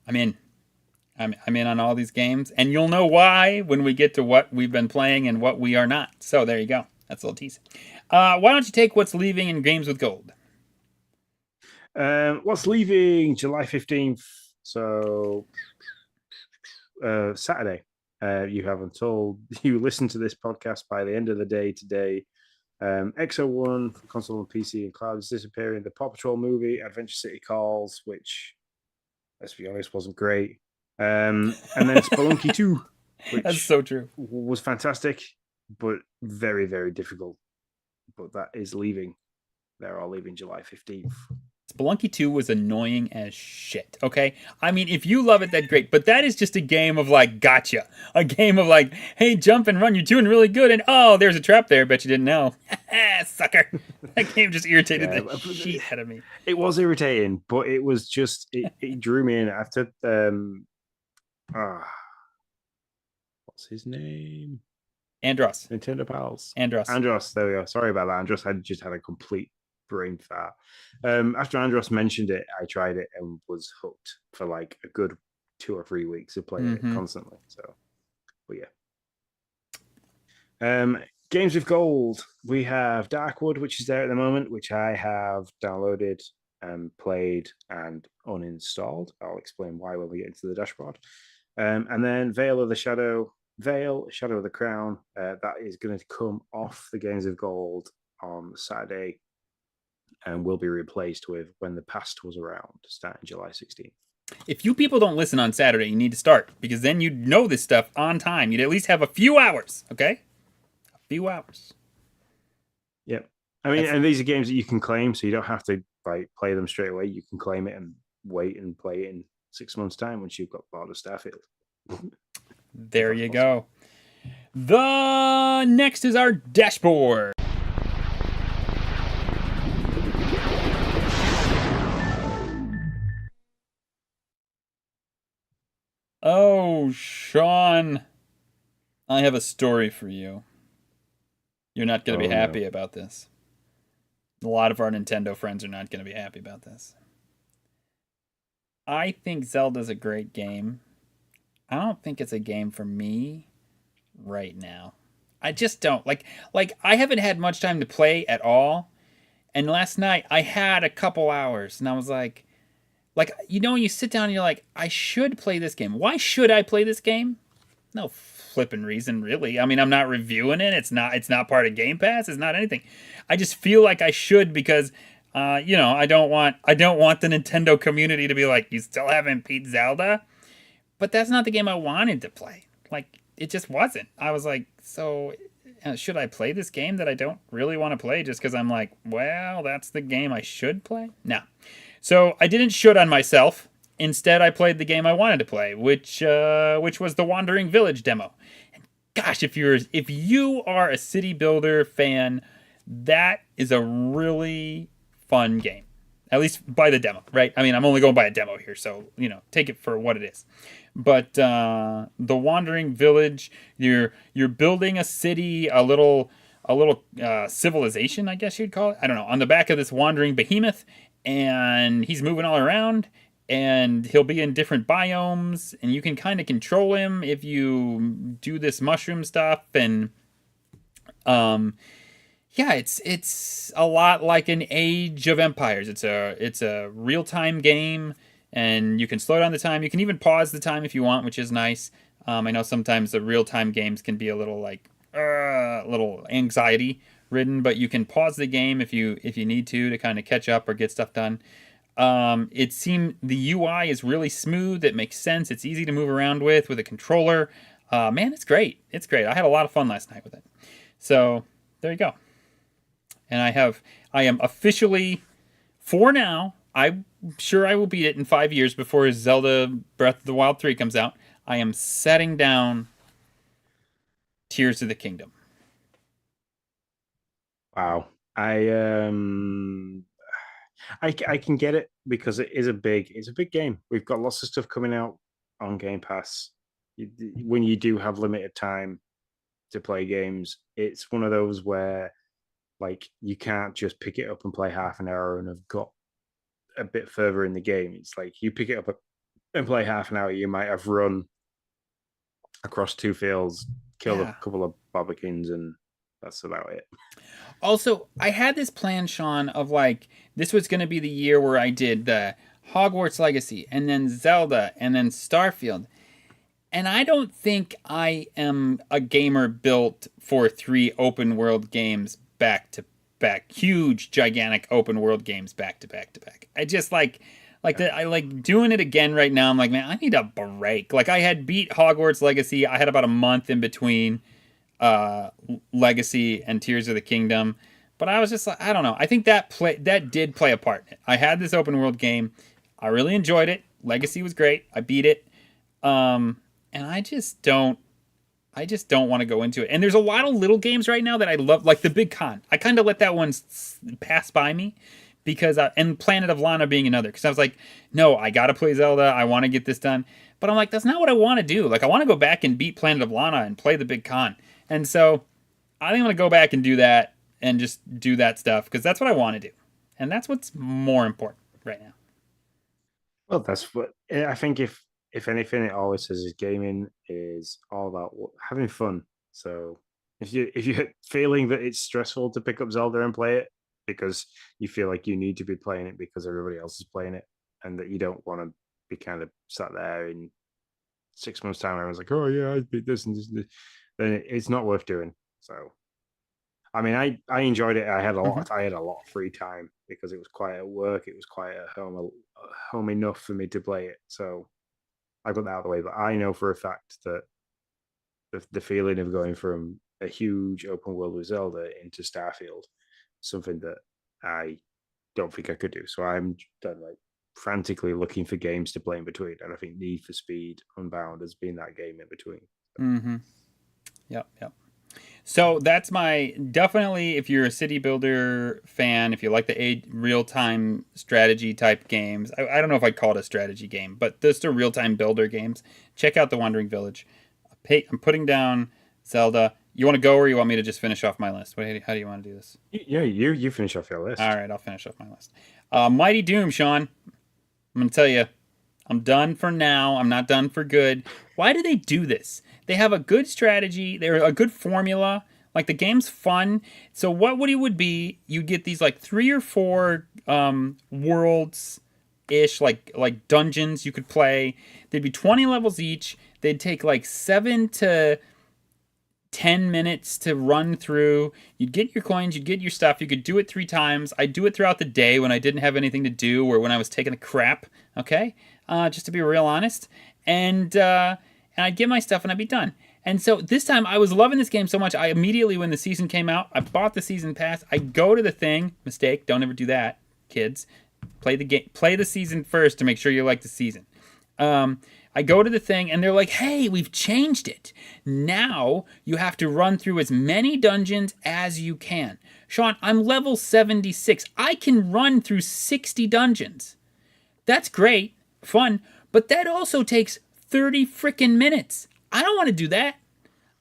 I'm in on all these games, and you'll know why when we get to what we've been playing and what we are not. So there you go. That's a little tease. Why don't you take what's leaving in Games with Gold? What's leaving July 15th? So Saturday. You have until you listen to this podcast by the end of the day today. XO1 for console and PC and cloud is disappearing. The Paw Patrol movie, Adventure City Calls, which, let's be honest, wasn't great. And then Spelunky 2, which that's so true, was fantastic, but very, very difficult. But that is leaving. They're all leaving July 15th. Spelunky 2 was annoying as shit, okay? I mean, if you love it, that's great. But that is just a game of, like, gotcha. A game of, like, hey, jump and run. You're doing really good. And, oh, there's a trap there. Bet you didn't know. Sucker. That game just irritated the shit out of me. It was irritating, but it was just, it drew me in after, what's his name? Andros. Nintendo Pals. Andros. There we go. Sorry about that. Andros had just had a complete brain fart. After Andros mentioned it, I tried it and was hooked for like a good 2 or 3 weeks of playing it constantly. So, but yeah. Games with Gold. We have Darkwood, which is there at the moment, which I have downloaded and played and uninstalled. I'll explain why when we get into the dashboard. And then Shadow of the Crown. That is going to come off the Games of Gold on Saturday and will be replaced with When the Past Was Around, starting July 16th. If you people don't listen on Saturday, you need to start, because then you'd know this stuff on time. You'd at least have a few hours, okay? A few hours. Yep. I mean, and these are games that you can claim, so you don't have to like play them straight away. You can claim it and wait and play it in 6 months' time once you've got part of Starfield. There you go. The next is our dashboard. Oh, Sean, I have a story for you. You're not going to be happy about this. A lot of our Nintendo friends are not going to be happy about this. I think Zelda's a great game. I don't think it's a game for me right now. I just don't. Like I haven't had much time to play at all. And last night I had a couple hours and I was like, you know, you sit down and you're like, I should play this game. Why should I play this game? No flipping reason, really. I mean, I'm not reviewing it. It's not part of Game Pass. It's not anything. I just feel like I should because, you know, I don't want the Nintendo community to be like, you still haven't beat Zelda. But that's not the game I wanted to play. Like, it just wasn't. I was like, so should I play this game that I don't really want to play just because I'm like, well, that's the game I should play? No. So I didn't should on myself. Instead, I played the game I wanted to play, which was the Wandering Village demo. And gosh, if you are a city builder fan, that is a really fun game. At least by the demo, right? I mean, I'm only going by a demo here, so, you know, take it for what it is. But the Wandering Village, you're building a city, a little civilization, I guess you'd call it. I don't know, on the back of this wandering behemoth, and he's moving all around, and he'll be in different biomes, and you can kind of control him if you do this mushroom stuff, and yeah, it's a lot like an Age of Empires. It's a real-time game, and you can slow down the time. You can even pause the time if you want, which is nice. I know sometimes the real-time games can be a little like little anxiety ridden, but you can pause the game if you need to kind of catch up or get stuff done. It seemed the UI is really smooth. It makes sense. It's easy to move around with a controller. Man, it's great. It's great. I had a lot of fun last night with it. So there you go. And I am officially, for now, I'm sure I will beat it in 5 years before Zelda Breath of the Wild 3 comes out. I am setting down Tears of the Kingdom. Wow. I can get it because it's a big game. We've got lots of stuff coming out on Game Pass. When you do have limited time to play games, it's one of those where like you can't just pick it up and play half an hour and have got a bit further in the game. It's like you pick it up and play half an hour, you might have run across 2 fields, killed a couple of Bobikins, and that's about it. Also, I had this plan, Sean, of like this was going to be the year where I did the Hogwarts Legacy and then Zelda and then Starfield. And I don't think I am a gamer built for 3 open world games back to back, huge, gigantic open world games back to back to back. I just like that. I like doing it again right now. I'm like, man, I need a break. Like I had beat Hogwarts Legacy. I had about a month in between Legacy and Tears of the Kingdom, but I was just like, I don't know. I think that did play a part. I had this open world game. I really enjoyed it. Legacy was great. I beat it. And I just don't want to go into it. And there's a lot of little games right now that I love, like the Big Con. I kind of let that one pass by me because, and Planet of Lana being another, because I was like, no, I got to play Zelda. I want to get this done. But I'm like, that's not what I want to do. Like, I want to go back and beat Planet of Lana and play the Big Con. And so I think I'm going to go back and do that and just do that stuff because that's what I want to do. And that's what's more important right now. Well, that's what I think. If anything, it always says is gaming is all about having fun. So if you're feeling that it's stressful to pick up Zelda and play it because you feel like you need to be playing it because everybody else is playing it, and that you don't want to be kind of sat there in 6 months' time, I was like, oh yeah, I beat this and this, then it's not worth doing. So I mean, I enjoyed it. I had a lot. I had a lot of free time because it was quiet at work. It was quiet at home enough for me to play it. So I got that out of the way. But I know for a fact that the feeling of going from a huge open world with Zelda into Starfield, something that I don't think I could do. So I'm done like frantically looking for games to play in between, and I think Need for Speed Unbound has been that game in between. Mm-hmm. Yep. So that's my definitely. If you're a city builder fan, if you like the real-time strategy type games, I don't know if I'd call it a strategy game, but just a real-time builder games. Check out the Wandering Village. I'm putting down Zelda. You want to go, or you want me to just finish off my list? How do you want to do this? Yeah, you finish off your list. All right, I'll finish off my list. Mighty Doom, Sean. I'm gonna tell you, I'm done for now. I'm not done for good. Why do they do this? They have a good strategy. They're a good formula. Like the game's fun. So what would be? You get these like 3 or 4 worlds ish, like dungeons you could play. They'd be 20 levels each. They'd take like 7 to 10 minutes to run through. You'd get your coins, you'd get your stuff. You could do it 3 times. I'd do it throughout the day when I didn't have anything to do or when I was taking a crap. Okay, just to be real honest. And I'd get my stuff and I'd be done. And so this time I was loving this game so much. I immediately, when the season came out, I bought the season pass. I go to the thing. Mistake. Don't ever do that, kids. Play the game. Play the season first to make sure you like the season. I go to the thing and they're like, hey, we've changed it. Now you have to run through as many dungeons as you can. Sean, I'm level 76. I can run through 60 dungeons. That's great, fun, but that also takes 30 freaking minutes. I don't want to do that.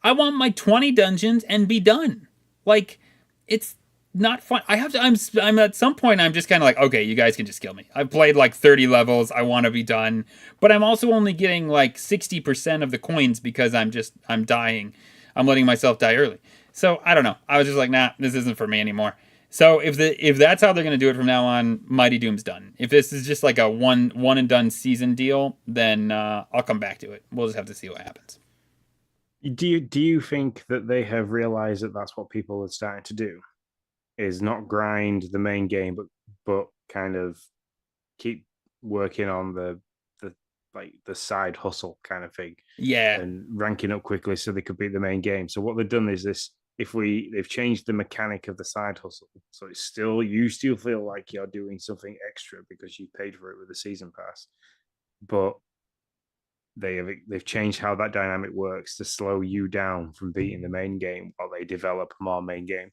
I want my 20 dungeons and be done. Like, it's not fun. I'm at some point, I'm just kind of like, okay, you guys can just kill me. I've played like 30 levels. I want to be done. But I'm also only getting like 60% of the coins because I'm dying. I'm letting myself die early. So I don't know. I was just like, nah, this isn't for me anymore. So if that's how they're going to do it from now on, Mighty Doom's done. If this is just like a one and done season deal, then I'll come back to it. We'll just have to see what happens. Do you think that they have realized that that's what people are starting to do? Is not grind the main game, but kind of keep working on the side hustle kind of thing. Yeah. And ranking up quickly so they could beat the main game. So what they've done is this: they've changed the mechanic of the side hustle, so you still feel like you're doing something extra because you paid for it with the season pass, but they've changed how that dynamic works to slow you down from beating the main game while they develop more main game.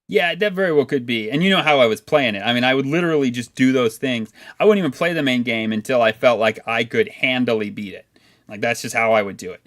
Yeah, that very well could be. And you know how I was playing it. I mean, I would literally just do those things. I wouldn't even play the main game until I felt like I could handily beat it. Like, that's just how I would do it.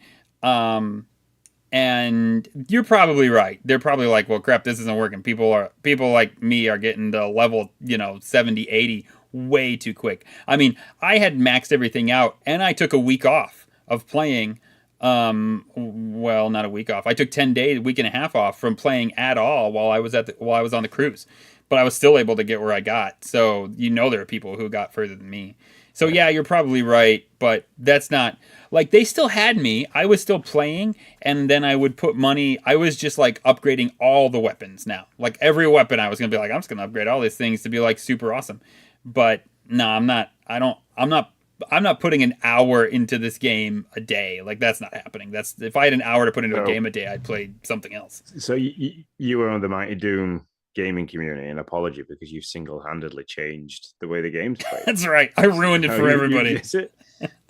And you're probably right. They're probably like, well, crap, this isn't working. People like me are getting to level, 70, 80 way too quick. I mean, I had maxed everything out and I took a week off of playing. Well, not a week off. I took 10 days, a week and a half off from playing at all while I was on the cruise. But I was still able to get where I got. So, there are people who got further than me. So yeah, you're probably right, but that's not like they still had me. I was still playing, and then I would put money. I was just like upgrading all the weapons now. Like every weapon, I was gonna be like, I'm just gonna upgrade all these things to be like super awesome. But no, I'm not. I'm not putting an hour into this game a day. Like that's not happening. That's if I had an hour to put into a game a day, I'd play something else. So you were on the Mighty Doom gaming community, an apology because you single-handedly changed the way the game's played. That's right. I ruined it for everybody.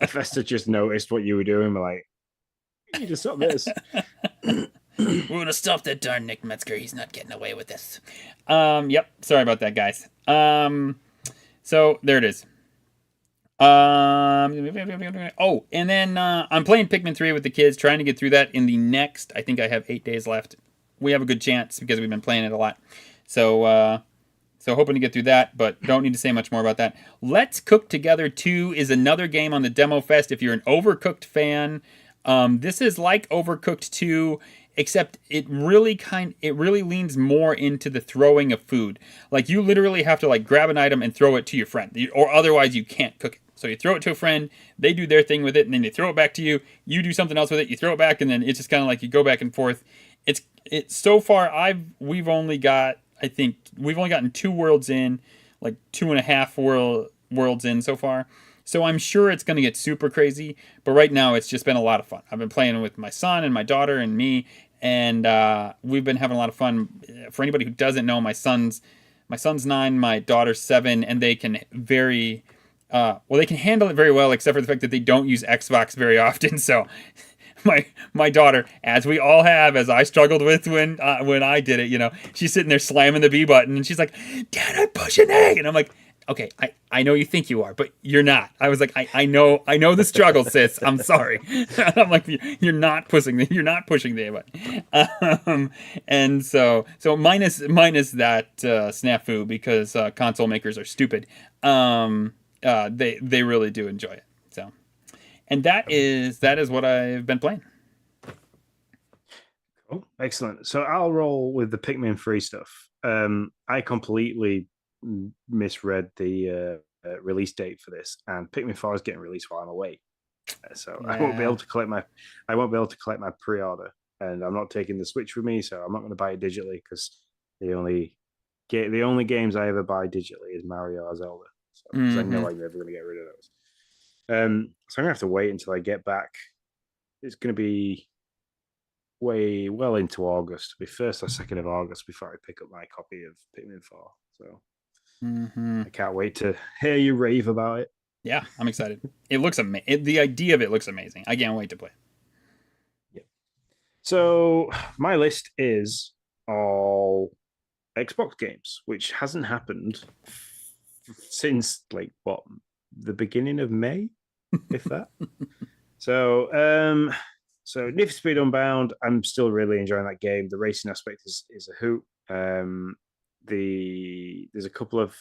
Festa just noticed what you were doing. We're like, you need to stop this. We're gonna stop that darn Nick Metzger. He's not getting away with this. Yep. Sorry about that, guys. So there it is. Oh, and then I'm playing Pikmin 3 with the kids, trying to get through that in the next. I think I have 8 days left. We have a good chance because we've been playing it a lot. So hoping to get through that, but don't need to say much more about that. Let's Cook Together 2 is another game on the Demo Fest. If you're an Overcooked fan, this is like Overcooked 2, except it really leans more into the throwing of food. Like you literally have to like grab an item and throw it to your friend, or otherwise you can't cook it. So you throw it to a friend, they do their thing with it, and then they throw it back to you. You do something else with it, you throw it back, and then it's just kind of like you go back and forth. it's so far we've only got, I think we've only gotten 2 worlds in, like 2.5 worlds in so far. So I'm sure it's going to get super crazy, but right now it's just been a lot of fun. I've been playing with my son and my daughter and me, and we've been having a lot of fun. For anybody who doesn't know, my son's 9, my daughter's 7, and they can they can handle it very well, except for the fact that they don't use Xbox very often. So my daughter, as we all have, as I struggled with when I did it, she's sitting there slamming the B button, and she's like, "Dad, I'm pushing A," and I'm like, "Okay, I know you think you are, but you're not." I was like, I know the struggle, sis. I'm sorry. I'm like, you're not pushing the A button. And so minus that snafu, because console makers are stupid. They really do enjoy it. So, and that is what I've been playing. Cool. Excellent. So I'll roll with the Pikmin 3 stuff. I completely misread the release date for this, and Pikmin 4 is getting released while I'm away. So I won't be able to collect my pre-order, and I'm not taking the Switch with me, so I'm not going to buy it digitally, because the only games I ever buy digitally is Mario or Zelda. So, because I know I'm never going to get rid of those. So I'm gonna have to wait until I get back. It's going to be well into August. It'll be 1st or 2nd of August before I pick up my copy of Pikmin 4. So I can't wait to hear you rave about it. Yeah, I'm excited. It looks amazing. The idea of it looks amazing. I can't wait to play. Yeah. So my list is all Xbox games, which hasn't happened since the beginning of May, if that. So Need for Speed Unbound, I'm still really enjoying that game. The racing aspect is a hoot. There's a couple of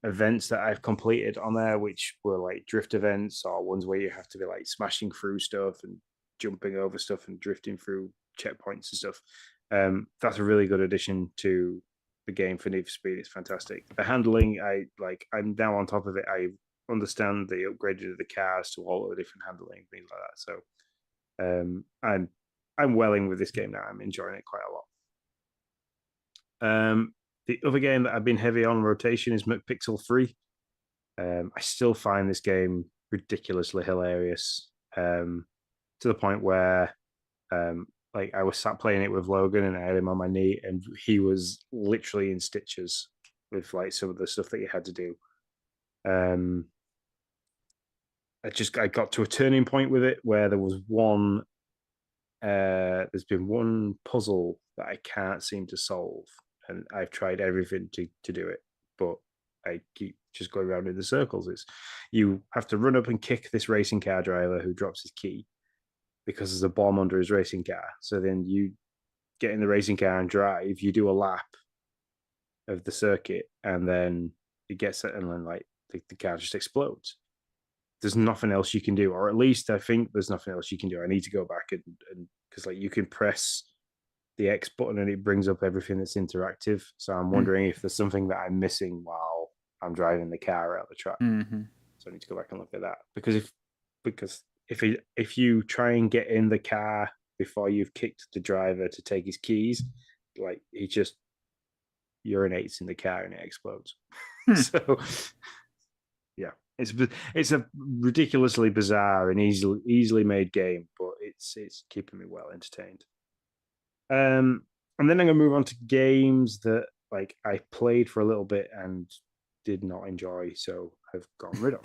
events that I've completed on there, which were like drift events, or ones where you have to be like smashing through stuff and jumping over stuff and drifting through checkpoints and stuff. That's a really good addition to the game for Need for Speed. It's fantastic. The handling, I'm now on top of it. I understand the upgraded of the cars to all of the different handling, things like that. So I'm welling with this game now. I'm enjoying it quite a lot. The other game that I've been heavy on rotation is McPixel 3. I still find this game ridiculously hilarious, to the point where I was sat playing it with Logan, and I had him on my knee, and he was literally in stitches with some of the stuff that he had to do. I got to a turning point with it where there was there's been one puzzle that I can't seem to solve, and I've tried everything to do it, but I keep just going around in the circles. You have to run up and kick this racing car driver who drops his key, because there's a bomb under his racing car. So then you get in the racing car and drive, you do a lap of the circuit, and then it gets it, and then the car just explodes. There's nothing else you can do, or at least I think there's nothing else you can do. I need to go back and because you can press the X button and it brings up everything that's interactive. So I'm wondering if there's something that I'm missing while I'm driving the car out the track. So I need to go back and look at that, because if you try and get in the car before you've kicked the driver to take his keys, he just urinates in the car and it explodes. So yeah, it's a ridiculously bizarre and easily made game, but it's keeping me well entertained. And then I'm gonna move on to games that I played for a little bit and did not enjoy, so I've gotten rid of.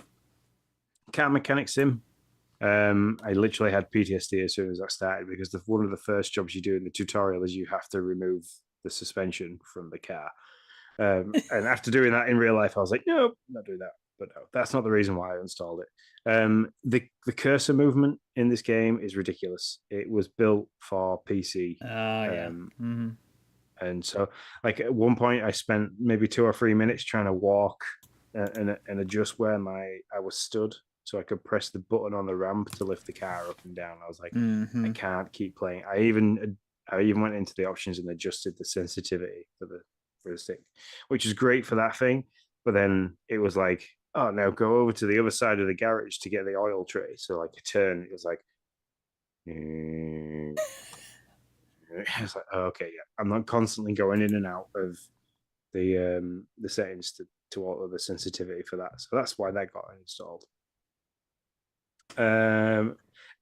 Car Mechanic Sim. I literally had PTSD as soon as I started, because one of the first jobs you do in the tutorial is you have to remove the suspension from the car. And after doing that in real life, I was like, nope, not doing that. But no, that's not the reason why I installed it. The cursor movement in this game is ridiculous. It was built for PC. And so, at one point, I spent maybe 2 or 3 minutes trying to walk and adjust where I was stood, so I could press the button on the ramp to lift the car up and down. I was like, I can't keep playing. I even went into the options and adjusted the sensitivity for the stick, which is great for that thing. But then it was like, oh, now go over to the other side of the garage to get the oil tray. So a turn, it was like, It's like, oh, okay, yeah, I'm not constantly going in and out of the settings to alter the sensitivity for that. So that's why that got installed.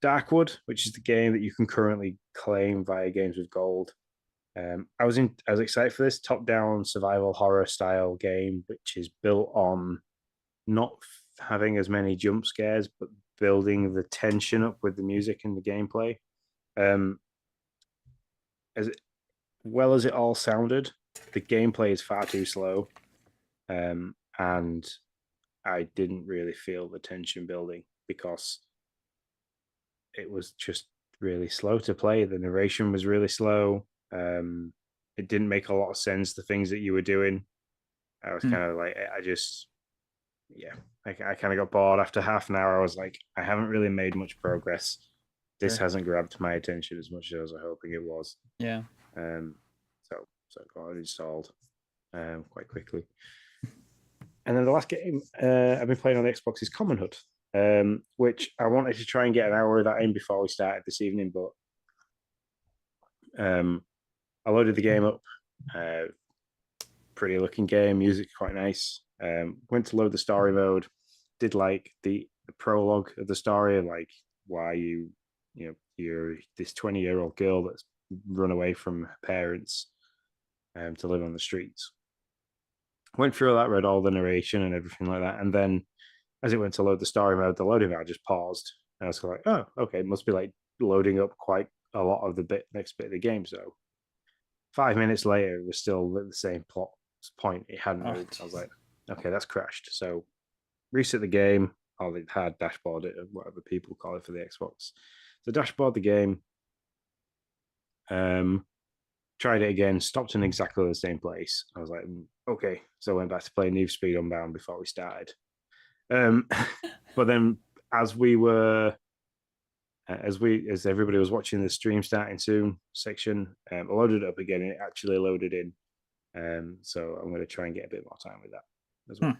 Darkwood, which is the game that you can currently claim via Games with Gold. I was excited for this top-down survival horror style game, which is built on not having as many jump scares, but building the tension up with the music and the gameplay. As well as it all sounded, the gameplay is far too slow, and I didn't really feel the tension building because it was just really slow to play. The narration was really slow. It didn't make a lot of sense, the things that you were doing. I was kind of like, I kind of got bored after half an hour. I was like, I haven't really made much progress. This hasn't grabbed my attention as much as I was hoping it was. Yeah. So I got it installed quite quickly. And then the last game I've been playing on the Xbox is Common Hood, which I wanted to try and get an hour of that in before we started this evening, but I loaded the game up. Pretty looking game, music quite nice. Went to load the story mode, did like the prologue of the story, like why you're this 20-year-old girl that's run away from her parents to live on the streets. Went through that, read all the narration and everything like that, and then as it went to load the story mode, the loading bar just paused. And I was like, oh, okay, it must be like loading up quite a lot of the next bit of the game. So 5 minutes later, it was still at the same point. It hadn't moved. I was like, okay, that's crashed. So reset the game, or the hard dashboard it, or whatever people call it for the Xbox. So dashboard the game, tried it again, stopped in exactly the same place. I was like, okay. So I went back to play Need for Speed Unbound before we started. But then as everybody was watching the stream starting soon section, I loaded it up again and it actually loaded in. So I'm going to try and get a bit more time with that as well.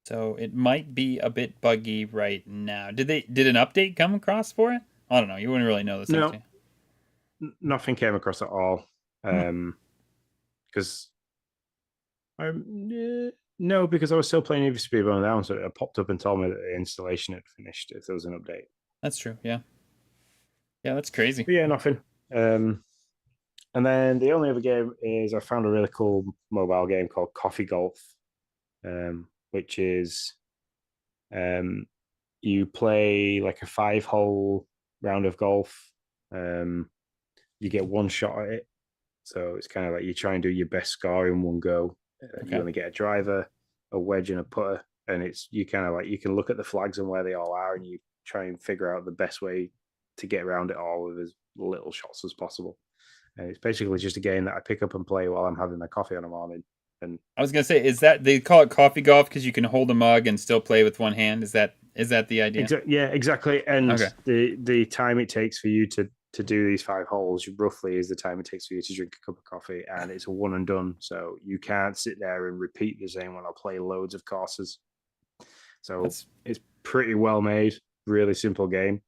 So it might be a bit buggy right now. Did an update come across for it? I don't know. You wouldn't really know this. No, nothing came across at all. Because because I was still playing Need for Speed Unbound, so it popped up and told me that the installation had finished if there was an update. That's true. Yeah, that's crazy. But yeah, nothing. And then the only other game is I found a really cool mobile game called Coffee Golf, which is you play like a 5-hole round of golf. You get one shot at it, so it's kind of like you try and do your best score in one go. You only get a driver, a wedge, and a putter, and you kind of like you can look at the flags and where they all are, and you try and figure out the best way to get around it all with as little shots as possible. And it's basically just a game that I pick up and play while I'm having my coffee in the morning. And I was gonna say, is that they call it coffee golf because you can hold a mug and still play with one hand? Is that the idea? Yeah, exactly. And the time it takes for you to do these 5 holes roughly is the time it takes for you to drink a cup of coffee, and it's a one and done. So you can't sit there and repeat the same one or play loads of courses. So it's pretty well made, really simple game.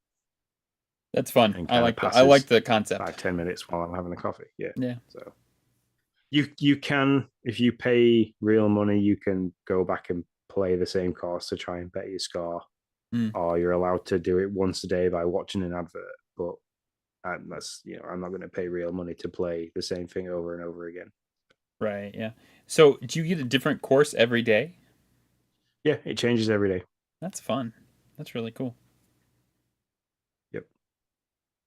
That's fun. I like the concept. 5-10 minutes while I'm having a coffee. Yeah. So you can, if you pay real money, you can go back and play the same course to try and bet your score, or you're allowed to do it once a day by watching an advert. But that's I'm not going to pay real money to play the same thing over and over again. Right. Yeah. So do you get a different course every day? Yeah, it changes every day. That's fun. That's really cool. Yep.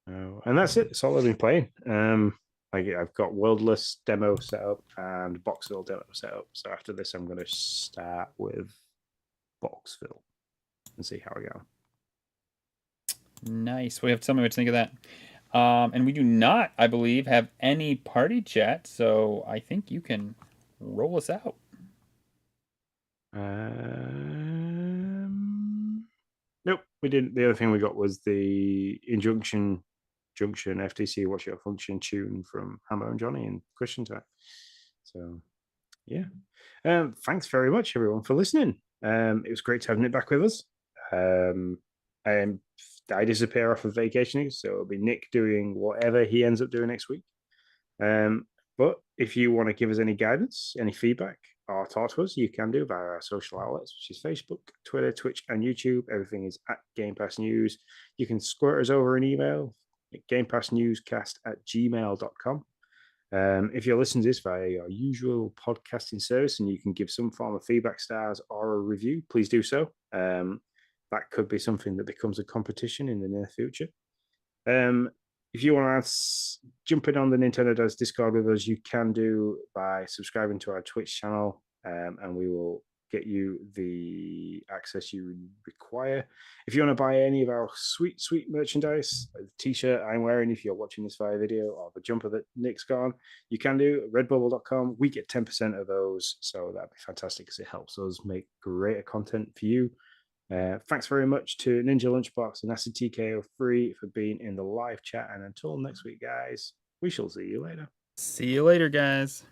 And that's it. That's all I've been playing. I've got Worldless demo set up and Boxville demo set up. So after this, I'm going to start with Boxville and see how we go. Nice. We have to tell me what to think of that. And we do not, I believe, have any party chat. So I think you can roll us out. Nope, we didn't. The other thing we got was the injunction FTC What's Your Function tune from Hammer and Johnny and Question Time. So yeah, thanks very much everyone for listening. It was great having it back with us. I disappear off of vacationing, so it'll be Nick doing whatever he ends up doing next week. But if you want to give us any guidance, any feedback, or talk to us, you can do via our social outlets, which is Facebook, Twitter, Twitch, and YouTube. Everything is at Game Pass News. You can squirt us over an email at gamepassnewscast@gmail.com. If you're listening to this via your usual podcasting service and you can give some form of feedback, stars, or a review, please do so. That could be something that becomes a competition in the near future. If you want to jump in on the Nintendo Does Discord with us, you can do by subscribing to our Twitch channel, and we will get you the access you require. If you want to buy any of our sweet merchandise, the t-shirt I'm wearing if you're watching this via video, or the jumper that Nick's got on, you can do redbubble.com. We get 10% of those, so that'd be fantastic because it helps us make greater content for you. Thanks very much to Ninja Lunchbox and Acid TKO3 for being in the live chat, and until next week, guys, we shall see you later. See you later, guys.